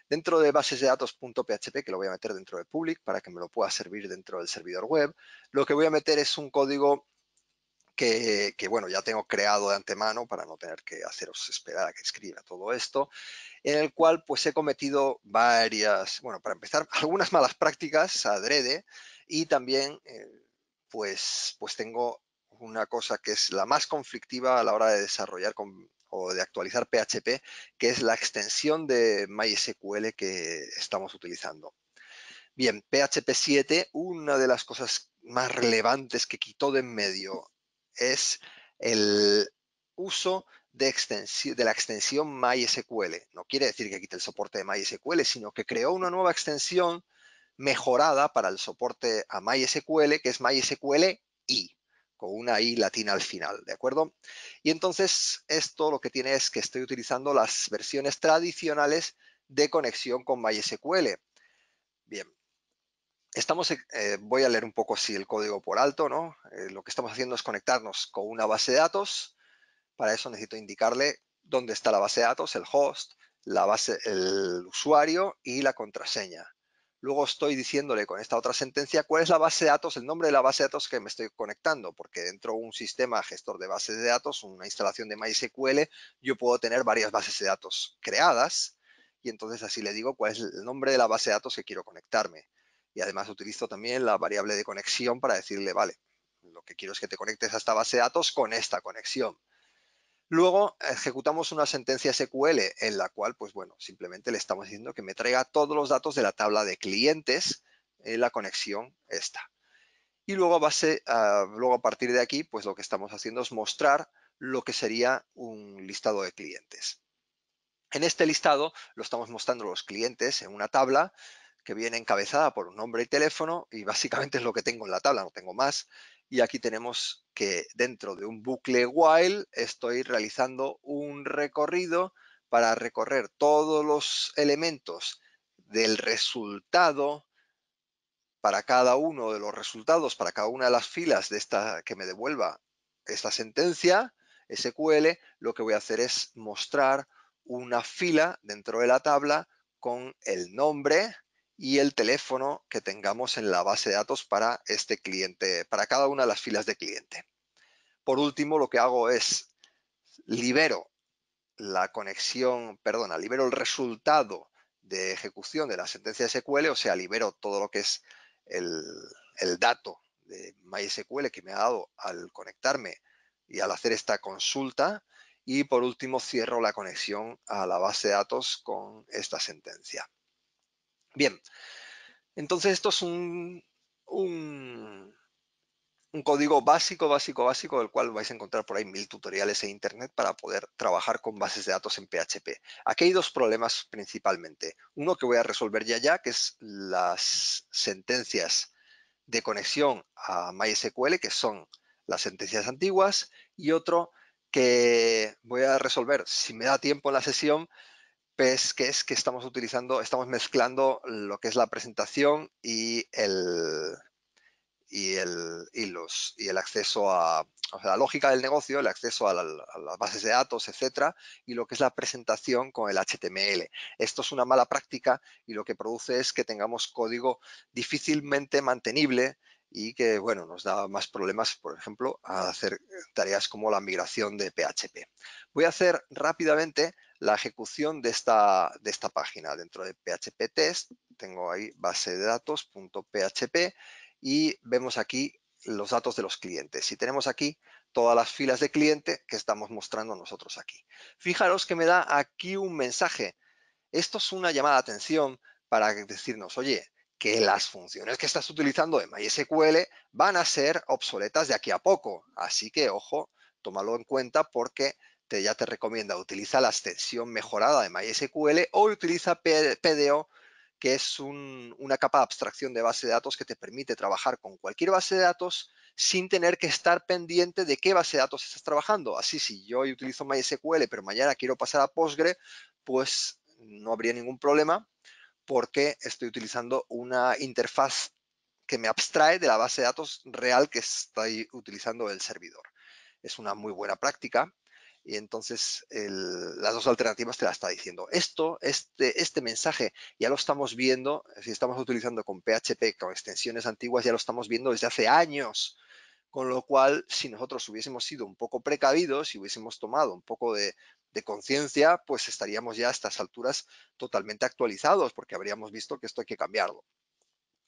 Dentro de bases de datos.php, que lo voy a meter dentro de public para que me lo pueda servir dentro del servidor web, lo que voy a meter es un código bueno, ya tengo creado de antemano para no tener que haceros esperar a que escriba todo esto, en el cual pues he cometido varias, bueno, para empezar, algunas malas prácticas adrede y también pues tengo una cosa que es la más conflictiva a la hora de desarrollar o de actualizar PHP, que es la extensión de MySQL que estamos utilizando. Bien, PHP 7, una de las cosas más relevantes que quitó de en medio es el uso de la extensión MySQL. No quiere decir que quite el soporte de MySQL, sino que creó una nueva extensión mejorada para el soporte a MySQL, que es MySQL I, con una I latina al final, ¿de acuerdo? Y entonces esto lo que tiene es que estoy utilizando las versiones tradicionales de conexión con MySQL. Bien, voy a leer un poco así el código por alto, ¿no? Lo que estamos haciendo es conectarnos con una base de datos. Para eso necesito indicarle dónde está la base de datos, el host, el usuario y la contraseña. Luego estoy diciéndole con esta otra sentencia cuál es la base de datos, el nombre de la base de datos que me estoy conectando, porque dentro de un sistema gestor de bases de datos, una instalación de MySQL, yo puedo tener varias bases de datos creadas y entonces así le digo cuál es el nombre de la base de datos que quiero conectarme. Y además utilizo también la variable de conexión para decirle, vale, lo que quiero es que te conectes a esta base de datos con esta conexión. Luego ejecutamos una sentencia SQL en la cual, pues bueno, simplemente le estamos diciendo que me traiga todos los datos de la tabla de clientes en la conexión esta. Y luego luego a partir de aquí, pues lo que estamos haciendo es mostrar lo que sería un listado de clientes. En este listado lo estamos mostrando los clientes en una tabla que viene encabezada por un nombre y teléfono y básicamente es lo que tengo en la tabla, no tengo más. Y aquí tenemos que dentro de un bucle while estoy realizando un recorrido para recorrer todos los elementos del resultado para cada uno de los resultados, para cada una de las filas de esta que me devuelva esta sentencia SQL, lo que voy a hacer es mostrar una fila dentro de la tabla con el nombre y el teléfono que tengamos en la base de datos para este cliente, para cada una de las filas de cliente. Por último, lo que hago es libero la conexión, perdona, libero el resultado de ejecución de la sentencia SQL, o sea, libero todo lo que es el, el dato de MySQL que me ha dado al conectarme y al hacer esta consulta. Y por último, cierro la conexión a la base de datos con esta sentencia. Bien, entonces esto es un código básico, del cual vais a encontrar por ahí 1000 tutoriales en internet para poder trabajar con bases de datos en PHP. Aquí hay dos problemas principalmente. Uno que voy a resolver ya, que es las sentencias de conexión a MySQL, que son las sentencias antiguas, y otro que voy a resolver, si me da tiempo en la sesión, pues que es que estamos mezclando lo que es la presentación y el acceso a, o sea, la lógica del negocio, el acceso a las bases de datos, etcétera, y lo que es la presentación con el HTML. Esto es una mala práctica y lo que produce es que tengamos código difícilmente mantenible y que, bueno, nos da más problemas, por ejemplo, a hacer tareas como la migración de PHP. Voy a hacer rápidamente la ejecución de esta página dentro de PHP Test. Tengo ahí base de datos.php y vemos aquí los datos de los clientes. Y tenemos aquí todas las filas de cliente que estamos mostrando nosotros aquí. Fijaros que me da aquí un mensaje. Esto es una llamada de atención para decirnos, oye, que las funciones que estás utilizando de MySQL van a ser obsoletas de aquí a poco. Así que, ojo, tómalo en cuenta porque ya te recomienda utiliza la extensión mejorada de MySQL o utiliza PDO, que es una capa de abstracción de base de datos que te permite trabajar con cualquier base de datos sin tener que estar pendiente de qué base de datos estás trabajando. Así, si yo hoy utilizo MySQL, pero mañana quiero pasar a Postgre, pues no habría ningún problema porque estoy utilizando una interfaz que me abstrae de la base de datos real que estoy utilizando el servidor. Es una muy buena práctica y entonces las dos alternativas te la está diciendo. Este mensaje ya lo estamos viendo, si estamos utilizando con PHP, con extensiones antiguas, ya lo estamos viendo desde hace años. Con lo cual, si nosotros hubiésemos sido un poco precavidos y hubiésemos tomado un poco de conciencia, pues estaríamos ya a estas alturas totalmente actualizados, porque habríamos visto que esto hay que cambiarlo.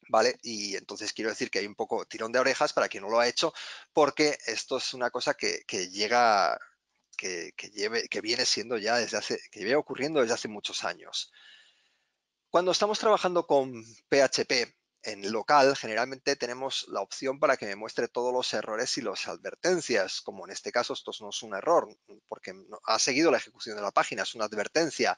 ¿Vale? Y entonces quiero decir que hay un poco tirón de orejas para quien no lo ha hecho, porque esto es una cosa que llega, que viene siendo ya que viene ocurriendo desde hace muchos años. Cuando estamos trabajando con PHP en local, generalmente tenemos la opción para que me muestre todos los errores y las advertencias, como en este caso esto no es un error, porque ha seguido la ejecución de la página, es una advertencia.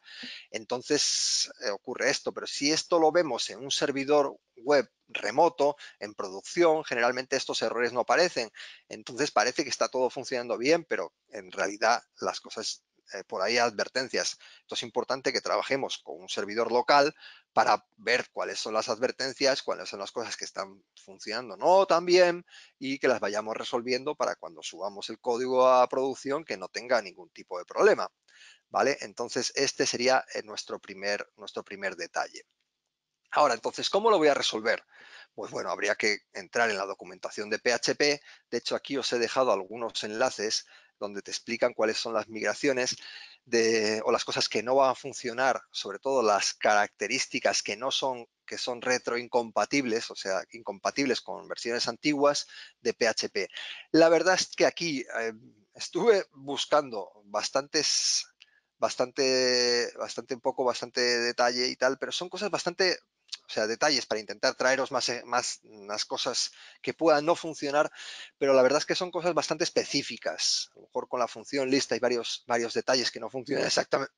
Entonces ocurre esto, pero si esto lo vemos en un servidor web remoto, en producción, generalmente estos errores no aparecen. Entonces parece que está todo funcionando bien, pero en realidad las cosas por ahí advertencias. Entonces es importante que trabajemos con un servidor local para ver cuáles son las advertencias, cuáles son las cosas que están funcionando no tan bien y que las vayamos resolviendo para cuando subamos el código a producción que no tenga ningún tipo de problema. ¿vale? Entonces, este sería nuestro primer detalle. Ahora, entonces, ¿cómo lo voy a resolver? Pues bueno, habría que entrar en la documentación de PHP. De hecho, aquí os he dejado algunos enlaces donde te explican cuáles son las migraciones o las cosas que no van a funcionar, sobre todo las características que son retroincompatibles, o sea, incompatibles con versiones antiguas de PHP. La verdad es que aquí estuve buscando bastante detalle y tal, pero son cosas bastante, o sea, detalles para intentar traeros más cosas que puedan no funcionar, pero la verdad es que son cosas bastante específicas. A lo mejor con la función lista hay varios detalles que no funcionan exactamente,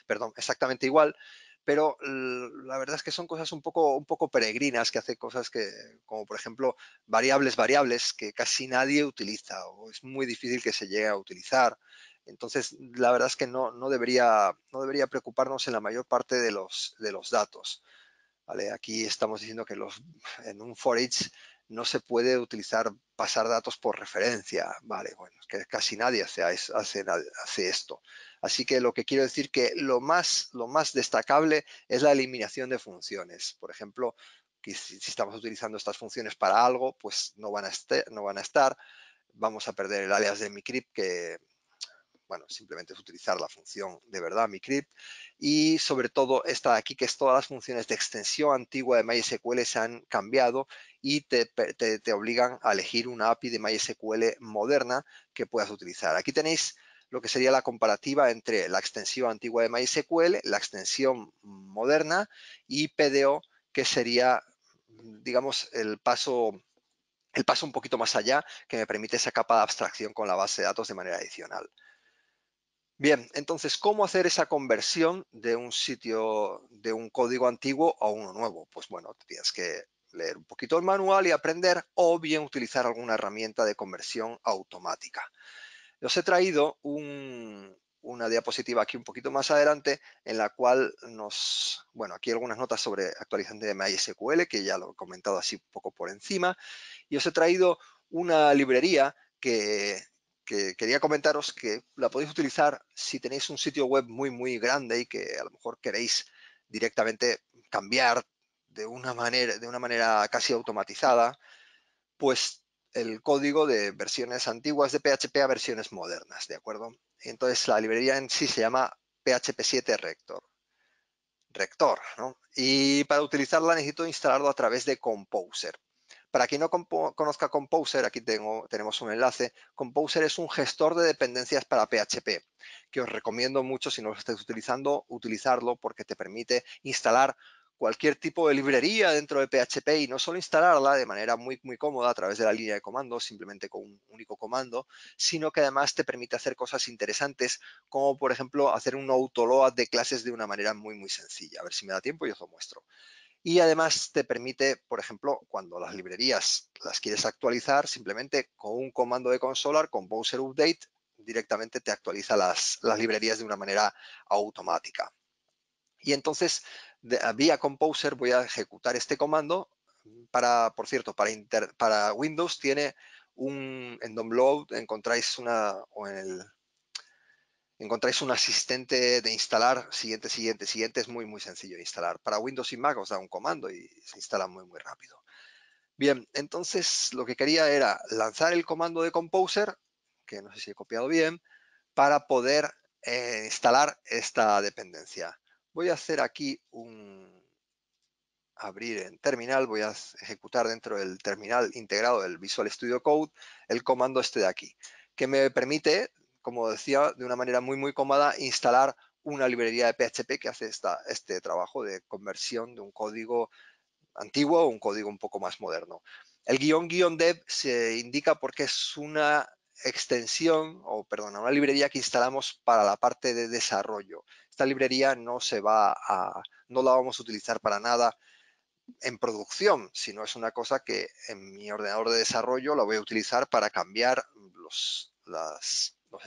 perdón, exactamente igual, pero la verdad es que son cosas un poco peregrinas, que hace cosas como por ejemplo, variables que casi nadie utiliza o es muy difícil que se llegue a utilizar. Entonces, la verdad es que no debería preocuparnos en la mayor parte de los datos. ¿Vale? Aquí estamos diciendo que en un for each no se puede pasar datos por referencia. Vale, bueno, es que casi nadie hace esto. Así que lo que quiero decir que lo más destacable es la eliminación de funciones. Por ejemplo, que si estamos utilizando estas funciones para algo, pues no van a estar. Vamos a perder el alias de micript, que bueno, simplemente es utilizar la función de verdad, micript, y sobre todo esta de aquí, que es todas las funciones de extensión antigua de MySQL se han cambiado y te obligan a elegir una API de MySQL moderna que puedas utilizar. Aquí tenéis lo que sería la comparativa entre la extensión antigua de MySQL, la extensión moderna y PDO, que sería, digamos, el paso un poquito más allá, que me permite esa capa de abstracción con la base de datos de manera adicional. Bien, entonces, ¿cómo hacer esa conversión de un código antiguo a uno nuevo? Pues bueno, tienes que leer un poquito el manual y aprender, o bien utilizar alguna herramienta de conversión automática. Os he traído una diapositiva aquí un poquito más adelante, en la cual bueno, aquí algunas notas sobre actualización de MySQL, que ya lo he comentado así un poco por encima, y os he traído una librería que quería comentaros que la podéis utilizar si tenéis un sitio web muy grande y que a lo mejor queréis directamente cambiar de una manera casi automatizada, pues el código de versiones antiguas de PHP a versiones modernas, ¿de acuerdo? Entonces la librería en sí se llama PHP 7 Rector, ¿no? Y para utilizarla necesito instalarlo a través de Composer. Para quien no conozca Composer, aquí tenemos un enlace. Composer es un gestor de dependencias para PHP, que os recomiendo mucho, si no lo estáis utilizando, utilizarlo, porque te permite instalar cualquier tipo de librería dentro de PHP, y no solo instalarla de manera muy cómoda a través de la línea de comandos, simplemente con un único comando, sino que además te permite hacer cosas interesantes, como por ejemplo hacer un autoload de clases de una manera muy sencilla. A ver si me da tiempo y os lo muestro. Y además te permite, por ejemplo, cuando las librerías las quieres actualizar, simplemente con un comando de consola, Composer Update, directamente te actualiza las librerías de una manera automática. Y entonces, vía Composer voy a ejecutar este comando. Por cierto, para Windows tiene en Download encontráis un asistente de instalar, siguiente, es muy sencillo de instalar. Para Windows y Mac os da un comando y se instala muy rápido. Bien, entonces lo que quería era lanzar el comando de Composer, que no sé si he copiado bien, para poder instalar esta dependencia. Voy a hacer aquí abrir en terminal, voy a ejecutar dentro del terminal integrado del Visual Studio Code el comando este de aquí, que me permite, como decía, de una manera muy cómoda, instalar una librería de PHP que hace este trabajo de conversión de un código antiguo a un código un poco más moderno. El --dev se indica porque es una extensión, una librería que instalamos para la parte de desarrollo. Esta librería no la vamos a utilizar para nada en producción, sino es una cosa que en mi ordenador de desarrollo la voy a utilizar para cambiar los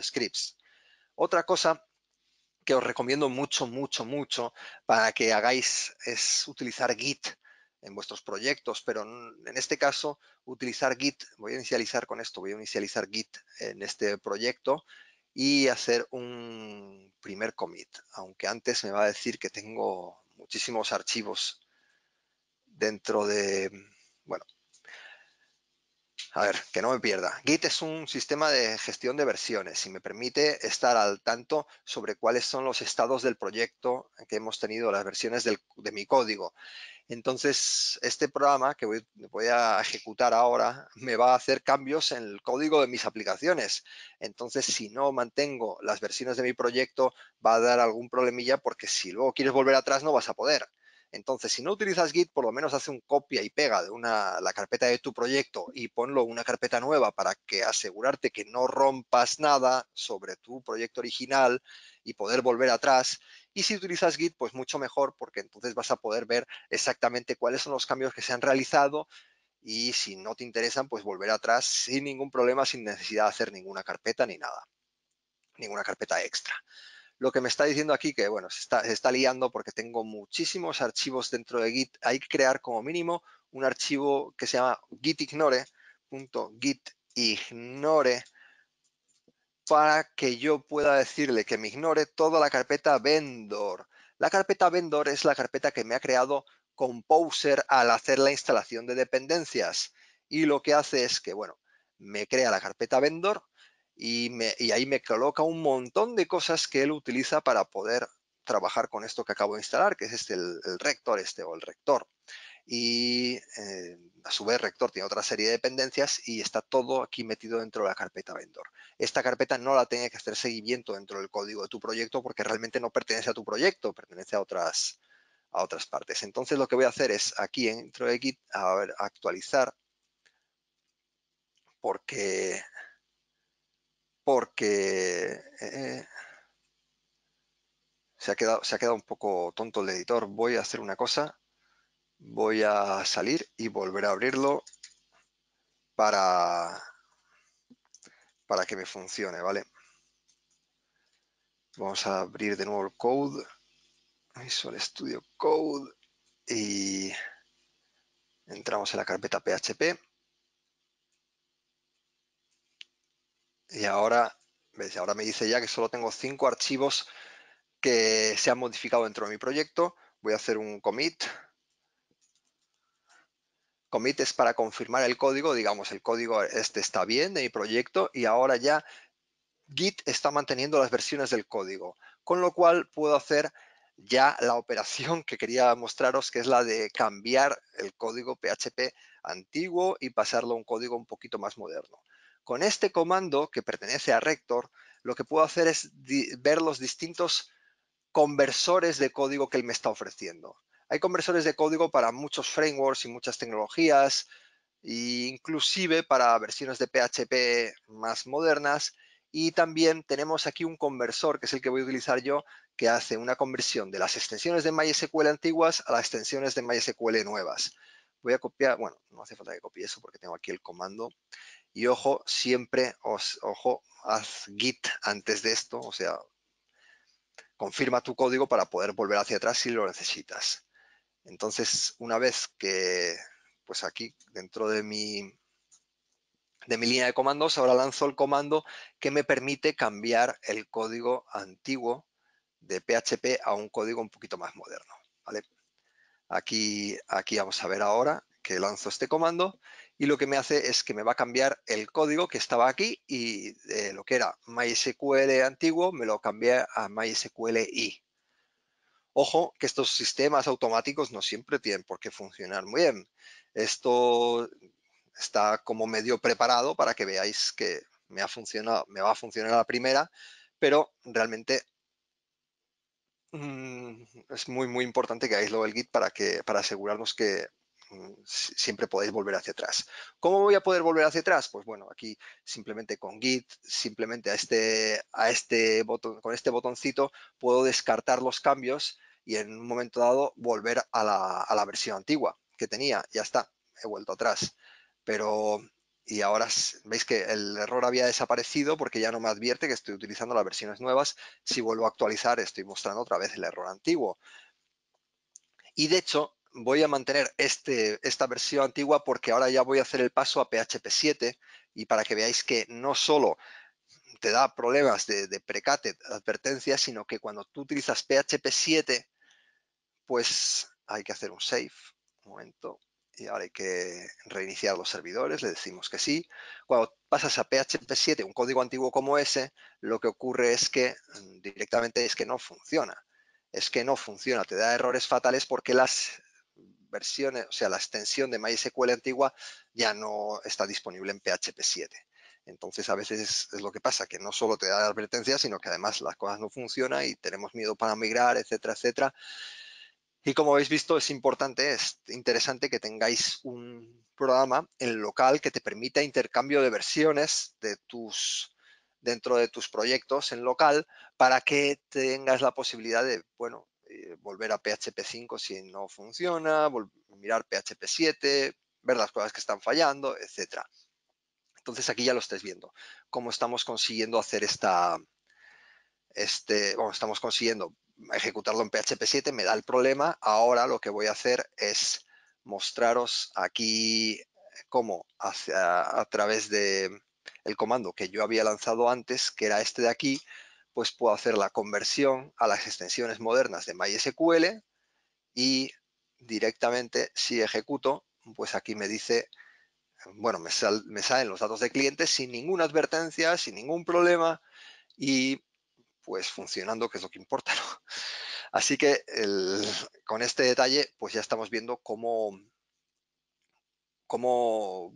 scripts. Otra cosa que os recomiendo mucho para que hagáis es utilizar Git en vuestros proyectos, pero en este caso utilizar Git, voy a inicializar Git en este proyecto, y hacer un primer commit, aunque antes me va a decir que tengo muchísimos archivos dentro de, bueno, a ver, que no me pierda. Git es un sistema de gestión de versiones y me permite estar al tanto sobre cuáles son los estados del proyecto que hemos tenido, las versiones de mi código. Entonces, este programa que voy a ejecutar ahora me va a hacer cambios en el código de mis aplicaciones. Entonces, si no mantengo las versiones de mi proyecto, va a dar algún problemilla porque si luego quieres volver atrás no vas a poder. Entonces, si no utilizas Git, por lo menos hace un copia y pega de la carpeta de tu proyecto y ponlo en una carpeta nueva para que asegurarte que no rompas nada sobre tu proyecto original y poder volver atrás. Y si utilizas Git, pues mucho mejor, porque entonces vas a poder ver exactamente cuáles son los cambios que se han realizado y si no te interesan, pues volver atrás sin ningún problema, sin necesidad de hacer ninguna carpeta ni nada, ninguna carpeta extra. Lo que me está diciendo aquí que, bueno, se está liando porque tengo muchísimos archivos dentro de Git. Hay que crear como mínimo un archivo que se llama gitignore.gitignore para que yo pueda decirle que me ignore toda la carpeta vendor. La carpeta vendor es la carpeta que me ha creado Composer al hacer la instalación de dependencias. Y lo que hace es que, bueno, me crea la carpeta vendor y ahí me coloca un montón de cosas que él utiliza para poder trabajar con esto que acabo de instalar, que es el rector o el rector. Y a su vez Rector tiene otra serie de dependencias y está todo aquí metido dentro de la carpeta vendor. Esta carpeta no la tiene que hacer seguimiento dentro del código de tu proyecto porque realmente no pertenece a tu proyecto, pertenece a otras partes. Entonces lo que voy a hacer es aquí dentro de Git a ver, actualizar porque se ha quedado un poco tonto el editor. Voy a hacer una cosa, voy a salir y volver a abrirlo para que me funcione, ¿vale? Vamos a abrir de nuevo el code, Visual Studio Code y entramos en la carpeta PHP. Y ahora, ¿ves? Ahora me dice ya que solo tengo 5 archivos que se han modificado dentro de mi proyecto. Voy a hacer un commit. Commit es para confirmar el código, digamos, el código este está bien de mi proyecto y ahora ya Git está manteniendo las versiones del código, con lo cual puedo hacer ya la operación que quería mostraros, que es la de cambiar el código PHP antiguo y pasarlo a un código un poquito más moderno. Con este comando, que pertenece a Rector, lo que puedo hacer es ver los distintos conversores de código que él me está ofreciendo. Hay conversores de código para muchos frameworks y muchas tecnologías, e inclusive para versiones de PHP más modernas. Y también tenemos aquí un conversor, que es el que voy a utilizar yo, que hace una conversión de las extensiones de MySQL antiguas a las extensiones de MySQL nuevas. Voy a copiar, bueno, no hace falta que copie eso porque tengo aquí el comando. Y ojo, siempre haz git antes de esto, o sea, confirma tu código para poder volver hacia atrás si lo necesitas. Entonces, una vez que, pues aquí dentro de mi línea de comandos, ahora lanzo el comando que me permite cambiar el código antiguo de PHP a un código un poquito más moderno, ¿vale? Aquí vamos a ver ahora que lanzo este comando y lo que me hace es que me va a cambiar el código que estaba aquí y lo que era MySQL antiguo me lo cambié a MySQLi. Ojo que estos sistemas automáticos no siempre tienen por qué funcionar muy bien. Esto está como medio preparado para que veáis que me va a funcionar a la primera, pero realmente es muy importante que hagáis luego el Git para asegurarnos que siempre podéis volver hacia atrás. ¿Cómo voy a poder volver hacia atrás? Pues bueno, aquí simplemente con Git, simplemente con este botoncito puedo descartar los cambios y en un momento dado volver a la versión antigua que tenía. Ya está, he vuelto atrás. Pero y ahora veis que el error había desaparecido porque ya no me advierte que estoy utilizando las versiones nuevas. Si vuelvo a actualizar, estoy mostrando otra vez el error antiguo. Y de hecho, voy a mantener esta versión antigua porque ahora ya voy a hacer el paso a PHP 7 y para que veáis que no solo te da problemas de precate, advertencias, sino que cuando tú utilizas PHP 7, pues hay que hacer un save. Un momento. Y ahora hay que reiniciar los servidores, le decimos que sí. Cuando pasas a PHP 7, un código antiguo como ese, lo que ocurre es que directamente es que no funciona. Es que no funciona, te da errores fatales porque las versiones, o sea, la extensión de MySQL antigua ya no está disponible en PHP 7. Entonces a veces es lo que pasa, que no solo te da advertencias, sino que además las cosas no funcionan y tenemos miedo para migrar, etcétera, etcétera. Y como habéis visto, es importante, es interesante que tengáis un programa en local que te permita intercambio de versiones dentro de tus proyectos en local para que tengas la posibilidad de, bueno, volver a PHP 5 si no funciona, mirar PHP 7, ver las cosas que están fallando, etcétera. Entonces aquí ya lo estáis viendo, cómo estamos consiguiendo hacer estamos consiguiendo ejecutarlo en PHP 7, me da el problema. Ahora lo que voy a hacer es mostraros aquí cómo a través de el comando que yo había lanzado antes, que era este de aquí, pues puedo hacer la conversión a las extensiones modernas de MySQL y directamente si ejecuto, pues aquí me dice, bueno, me salen los datos de clientes sin ninguna advertencia, sin ningún problema y pues funcionando, que es lo que importa, ¿no? Así que con este detalle, pues ya estamos viendo cómo,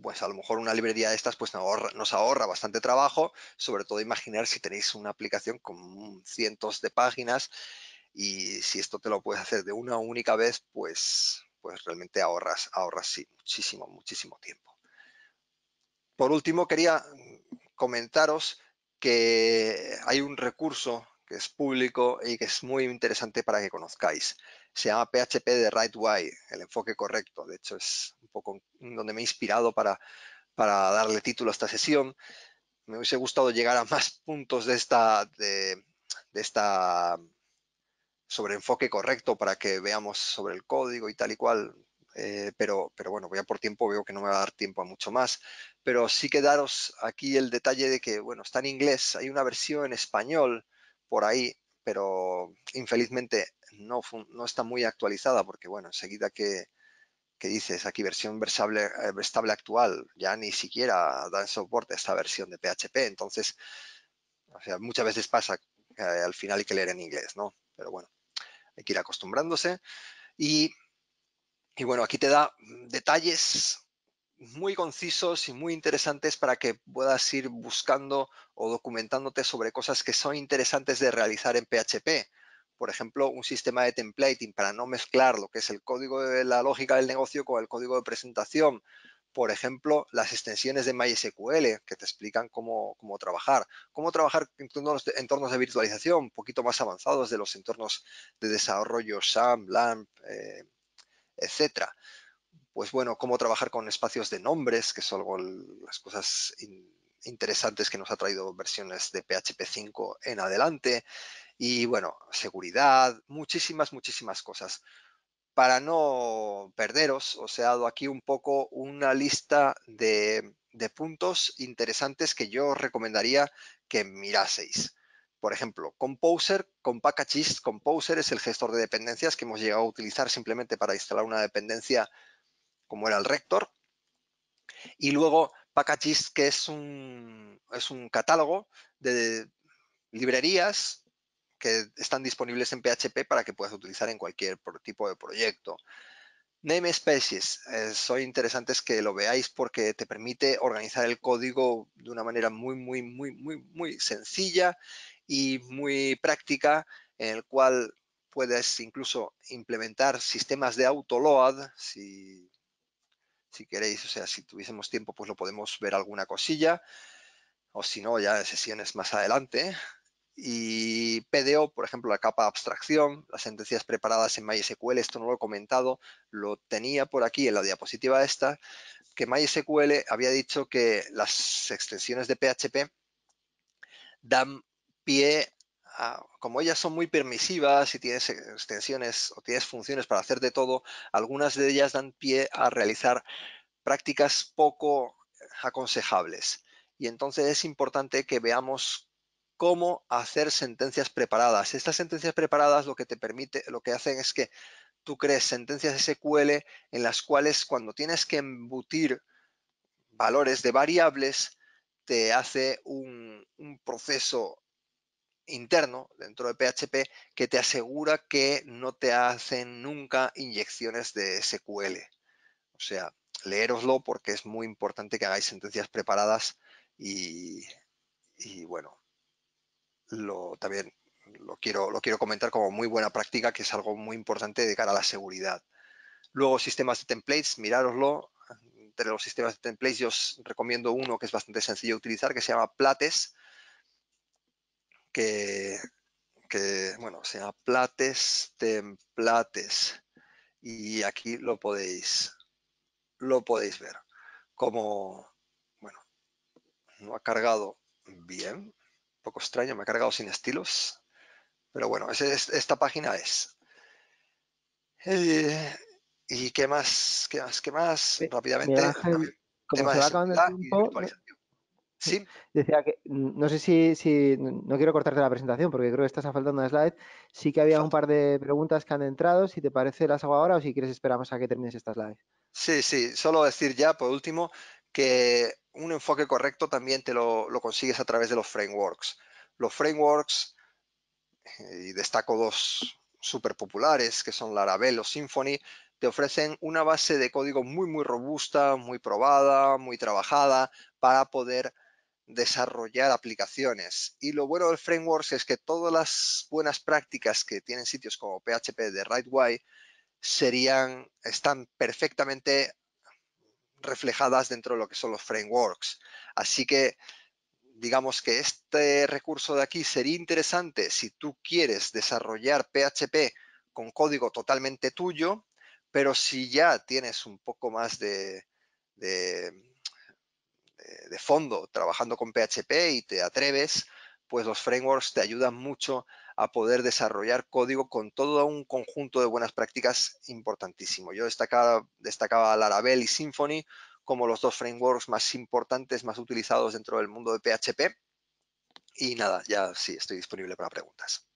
pues a lo mejor una librería de estas pues nos ahorra bastante trabajo, sobre todo imaginar si tenéis una aplicación con cientos de páginas y si esto te lo puedes hacer de una única vez, pues realmente ahorras sí, muchísimo, muchísimo tiempo. Por último, quería comentaros que hay un recurso que es público y que es muy interesante para que conozcáis. Se llama PHP The Right Way, el enfoque correcto. De hecho, es un poco donde me he inspirado para darle título a esta sesión. Me hubiese gustado llegar a más puntos de esta sobre enfoque correcto para que veamos sobre el código y tal y cual. Pero bueno, voy a por tiempo, veo que no me va a dar tiempo a mucho más. Pero sí que daros aquí el detalle de que, bueno, está en inglés, hay una versión en español por ahí, pero infelizmente no está muy actualizada porque, bueno, enseguida que dices aquí versión versable actual, ya ni siquiera dan soporte a esta versión de PHP. Entonces, o sea, muchas veces pasa que al final hay que leer en inglés, ¿no? Pero bueno, hay que ir acostumbrándose. Y bueno, aquí te da detalles muy concisos y muy interesantes para que puedas ir buscando o documentándote sobre cosas que son interesantes de realizar en PHP. Por ejemplo, un sistema de templating para no mezclar lo que es el código de la lógica del negocio con el código de presentación. Por ejemplo, las extensiones de MySQL que te explican cómo trabajar. Cómo trabajar en entornos de virtualización un poquito más avanzados de los entornos de desarrollo SAM, LAMP, etcétera. Pues bueno, cómo trabajar con espacios de nombres, que son las cosas interesantes que nos ha traído versiones de PHP 5 en adelante. Y bueno, seguridad, muchísimas, muchísimas cosas. Para no perderos, os he dado aquí un poco una lista de puntos interesantes que yo os recomendaría que miraseis. Por ejemplo, Composer con Packagist. Composer es el gestor de dependencias que hemos llegado a utilizar simplemente para instalar una dependencia como era el Rector. Y luego Packagist, que es un catálogo de librerías que están disponibles en PHP para que puedas utilizar en cualquier tipo de proyecto. Namespaces, son interesantes que lo veáis porque te permite organizar el código de una manera muy, muy, muy, muy, muy sencilla y muy práctica, en el cual puedes incluso implementar sistemas de autoload si queréis, o sea, si tuviésemos tiempo, pues lo podemos ver alguna cosilla, o si no, ya en sesiones más adelante. Y PDO, por ejemplo, la capa de abstracción, las sentencias preparadas en MySQL, esto no lo he comentado, lo tenía por aquí en la diapositiva esta, que MySQL había dicho que las extensiones de PHP dan pie a, como ellas son muy permisivas y tienes extensiones o tienes funciones para hacer de todo, algunas de ellas dan pie a realizar prácticas poco aconsejables. Y entonces es importante que veamos cómo hacer sentencias preparadas. Estas sentencias preparadas lo que hacen es que tú crees sentencias SQL en las cuales cuando tienes que embutir valores de variables, te hace un proceso interno dentro de PHP que te asegura que no te hacen nunca inyecciones de SQL. O sea, leéroslo porque es muy importante que hagáis sentencias preparadas y bueno, también lo quiero comentar como muy buena práctica, que es algo muy importante de cara a la seguridad. Luego, sistemas de templates, mirároslo. Entre los sistemas de templates yo os recomiendo uno que es bastante sencillo de utilizar, que se llama Plates, que bueno, se llama Plates Templates. Y aquí lo podéis ver. Como, bueno, no ha cargado bien, un poco extraño, me ha cargado sin estilos, pero bueno, esta página es. ¿Y qué más? ¿Qué más? ¿Qué más? Miguel Rápidamente, Ángel, como tema se de va acabando el seguridad y de tiempo, virtualización. Sí, decía que no sé si no quiero cortarte la presentación porque creo que estás a falta de una slide. Sí que había un falta. par de preguntas que han entrado. Si te parece, las hago ahora o si quieres esperamos a que termines esta slide. Sí, sí, solo decir ya, por último, que un enfoque correcto también lo consigues a través de los frameworks. Los frameworks, y destaco dos súper populares, que son Laravel o Symfony, te ofrecen una base de código muy robusta, muy probada, muy trabajada, para poder desarrollar aplicaciones. Y lo bueno del framework es que todas las buenas prácticas que tienen sitios como PHP de Rightway están perfectamente reflejadas dentro de lo que son los frameworks. Así que digamos que este recurso de aquí sería interesante si tú quieres desarrollar PHP con código totalmente tuyo, pero si ya tienes un poco más de, de fondo trabajando con PHP y te atreves, pues los frameworks te ayudan mucho a poder desarrollar código con todo un conjunto de buenas prácticas importantísimo. Yo destacaba Laravel y Symfony como los dos frameworks más importantes, más utilizados dentro del mundo de PHP. Y nada, ya sí, estoy disponible para preguntas.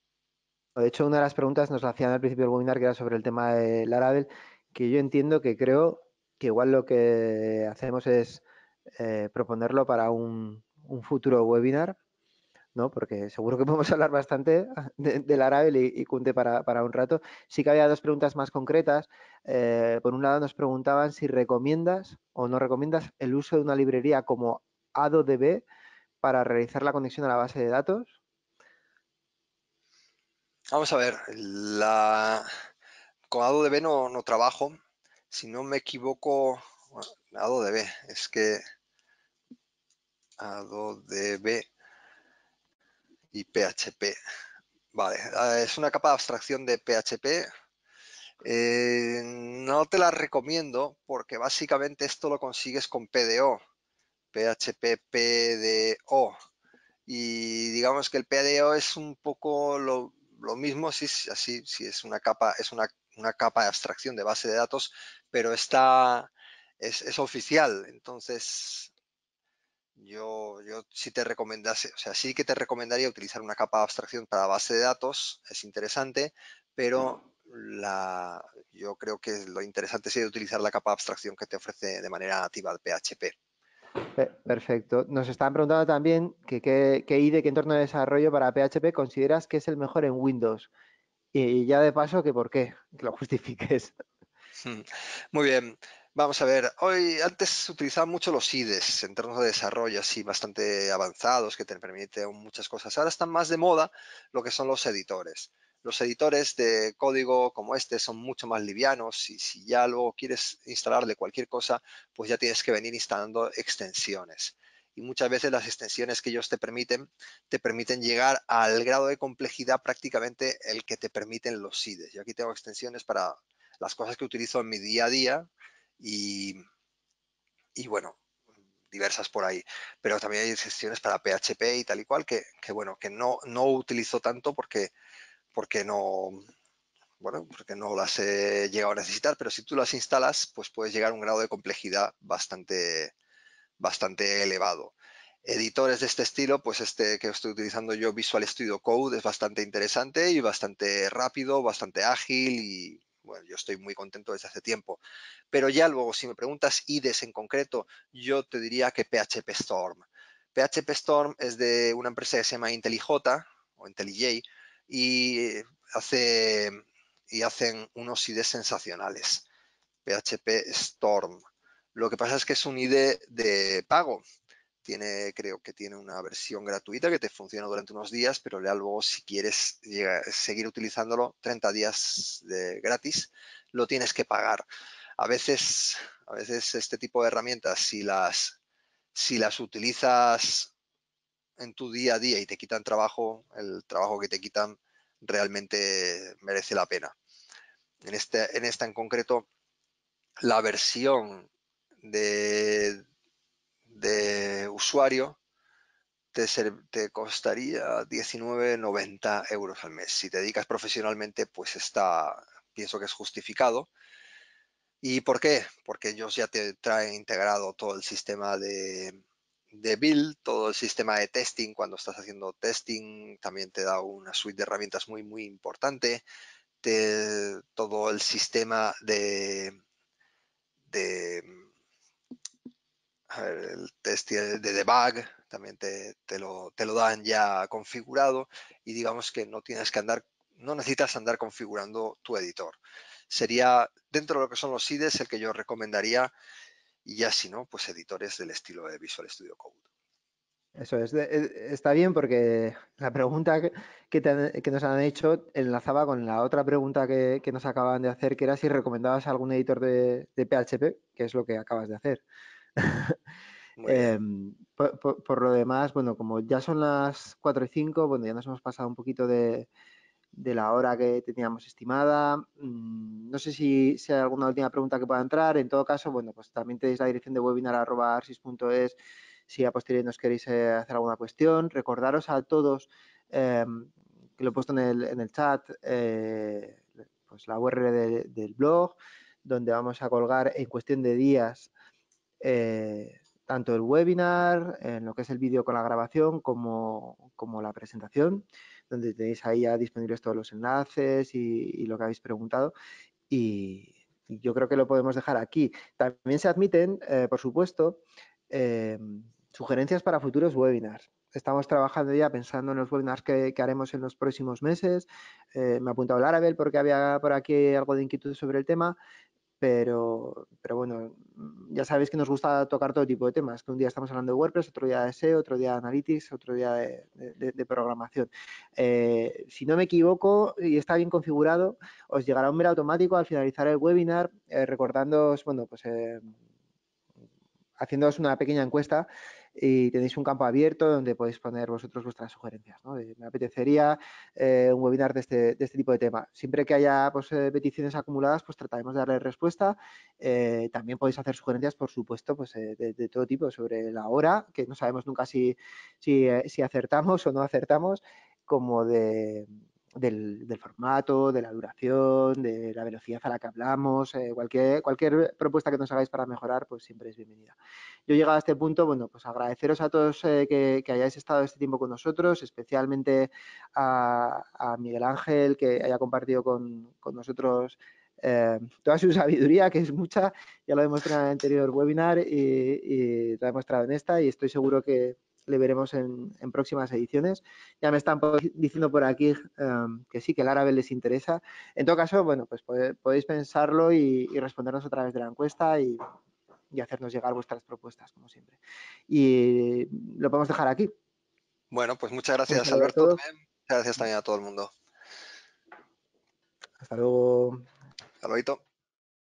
De hecho, una de las preguntas nos la hacían al principio del webinar, que era sobre el tema de Laravel, que yo entiendo que creo que igual lo que hacemos es proponerlo para un futuro webinar, ¿no? Porque seguro que podemos hablar bastante de Laravel y Kunte para un rato. Sí que había dos preguntas más concretas. Por un lado nos preguntaban si recomiendas o no recomiendas el uso de una librería como AdoDB para realizar la conexión a la base de datos. Vamos a ver, con AdoDB no trabajo. Si no me equivoco, bueno, AdoDB, es que AdoDB y PHP. Vale, es una capa de abstracción de PHP. No te la recomiendo porque básicamente esto lo consigues con PDO, PHP PDO. Y digamos que el PDO es un poco lo mismo, sí, así, sí es una capa, una capa de abstracción de base de datos, pero es oficial. Entonces, yo sí te recomendase, o sea, sí que te recomendaría utilizar una capa de abstracción para base de datos, es interesante, pero yo creo que lo interesante sería utilizar la capa de abstracción que te ofrece de manera nativa el PHP. Perfecto. Nos estaban preguntando también que qué IDE, qué entorno de desarrollo para PHP consideras que es el mejor en Windows. Y ya de paso, que por qué, que lo justifiques. Muy bien, vamos a ver. Hoy antes se utilizaban mucho los IDEs, entornos de desarrollo así bastante avanzados que te permiten muchas cosas. Ahora están más de moda lo que son los editores. Los editores de código como este son mucho más livianos y si ya luego quieres instalarle cualquier cosa, pues ya tienes que venir instalando extensiones. Y muchas veces las extensiones que ellos te permiten llegar al grado de complejidad prácticamente el que te permiten los IDEs. Yo aquí tengo extensiones para las cosas que utilizo en mi día a día y, y bueno, diversas por ahí. Pero también hay excepciones para PHP y tal y cual bueno, que no utilizo tanto porque no, bueno, porque no las he llegado a necesitar, pero si tú las instalas, pues puedes llegar a un grado de complejidad bastante elevado. editores de este estilo, pues este que estoy utilizando yo, Visual Studio Code, es bastante interesante y bastante rápido, bastante ágil y bueno, yo estoy muy contento desde hace tiempo. Pero ya luego, si me preguntas IDEs en concreto, yo te diría que PHP Storm. PHP Storm es de una empresa que se llama IntelliJ o IntelliJ y, hace, y hacen unos IDEs sensacionales. PHP Storm. Lo que pasa es que es un IDE de pago. Creo que tiene una versión gratuita que te funciona durante unos días, pero luego si quieres seguir utilizándolo 30 días gratis, lo tienes que pagar. A veces, a veces este tipo de herramientas, si las utilizas en tu día a día y te quitan trabajo, el trabajo que te quitan realmente merece la pena. En esta en concreto, la versión de, de usuario te costaría 19,90 € al mes. Si te dedicas profesionalmente, pues pienso que es justificado. ¿Y por qué? Porque ellos ya te traen integrado todo el sistema de build, todo el sistema de testing. Cuando estás haciendo testing, también te da una suite de herramientas muy, muy importante. Todo el sistema de el test de debug también te lo dan ya configurado y digamos que no necesitas andar configurando tu editor. Sería dentro de lo que son los IDEs el que yo recomendaría y ya si no, pues editores del estilo de Visual Studio Code. Eso es, está bien porque la pregunta que nos han hecho enlazaba con la otra pregunta que nos acaban de hacer, que era si recomendabas algún editor de PHP, que es lo que acabas de hacer. Muy bien. Por lo demás, bueno, como ya son las 4:05, bueno, ya nos hemos pasado un poquito de la hora que teníamos estimada. No sé si hay alguna última pregunta que pueda entrar. En todo caso, bueno, pues también tenéis la dirección de webinar@arsis.es si a posteriori nos queréis hacer alguna cuestión. Recordaros a todos, que lo he puesto en el chat, pues la URL del blog, donde vamos a colgar en cuestión de días tanto el webinar, en lo que es el vídeo con la grabación, como la presentación, donde tenéis ahí ya disponibles todos los enlaces y lo que habéis preguntado. Y yo creo que lo podemos dejar aquí. También se admiten, por supuesto, eh, sugerencias para futuros webinars. Estamos trabajando ya pensando en los webinars que haremos en los próximos meses. Me ha apuntado Laravel porque había por aquí algo de inquietud sobre el tema. Pero bueno, ya sabéis que nos gusta tocar todo tipo de temas, que un día estamos hablando de WordPress, otro día de SEO, otro día de Analytics, otro día de programación. Si no me equivoco y está bien configurado, os llegará un mail automático al finalizar el webinar recordándoos, bueno, pues haciéndoos una pequeña encuesta y tenéis un campo abierto donde podéis poner vosotros vuestras sugerencias, ¿no? Me apetecería un webinar de este tipo de tema. Siempre que haya pues, peticiones acumuladas, pues trataremos de darle respuesta. También podéis hacer sugerencias, por supuesto, pues, de todo tipo sobre la hora, que no sabemos nunca si acertamos o no acertamos, como del formato, de la duración, de la velocidad a la que hablamos, cualquier propuesta que nos hagáis para mejorar, pues siempre es bienvenida. Yo he llegado a este punto, bueno, pues agradeceros a todos que hayáis estado este tiempo con nosotros, especialmente a Miguel Ángel, que haya compartido con nosotros toda su sabiduría, que es mucha, ya lo he demostrado en el anterior webinar y lo he demostrado en esta, y estoy seguro que le veremos en próximas ediciones. Ya me están diciendo por aquí que sí, que el árabe les interesa. En todo caso, bueno, pues podéis pensarlo y respondernos a través de la encuesta y hacernos llegar vuestras propuestas, como siempre. Y lo podemos dejar aquí. Bueno, pues muchas Un gracias, saludo a Alberto, todos. también. Muchas gracias también a todo el mundo. Hasta luego. Hasta luego.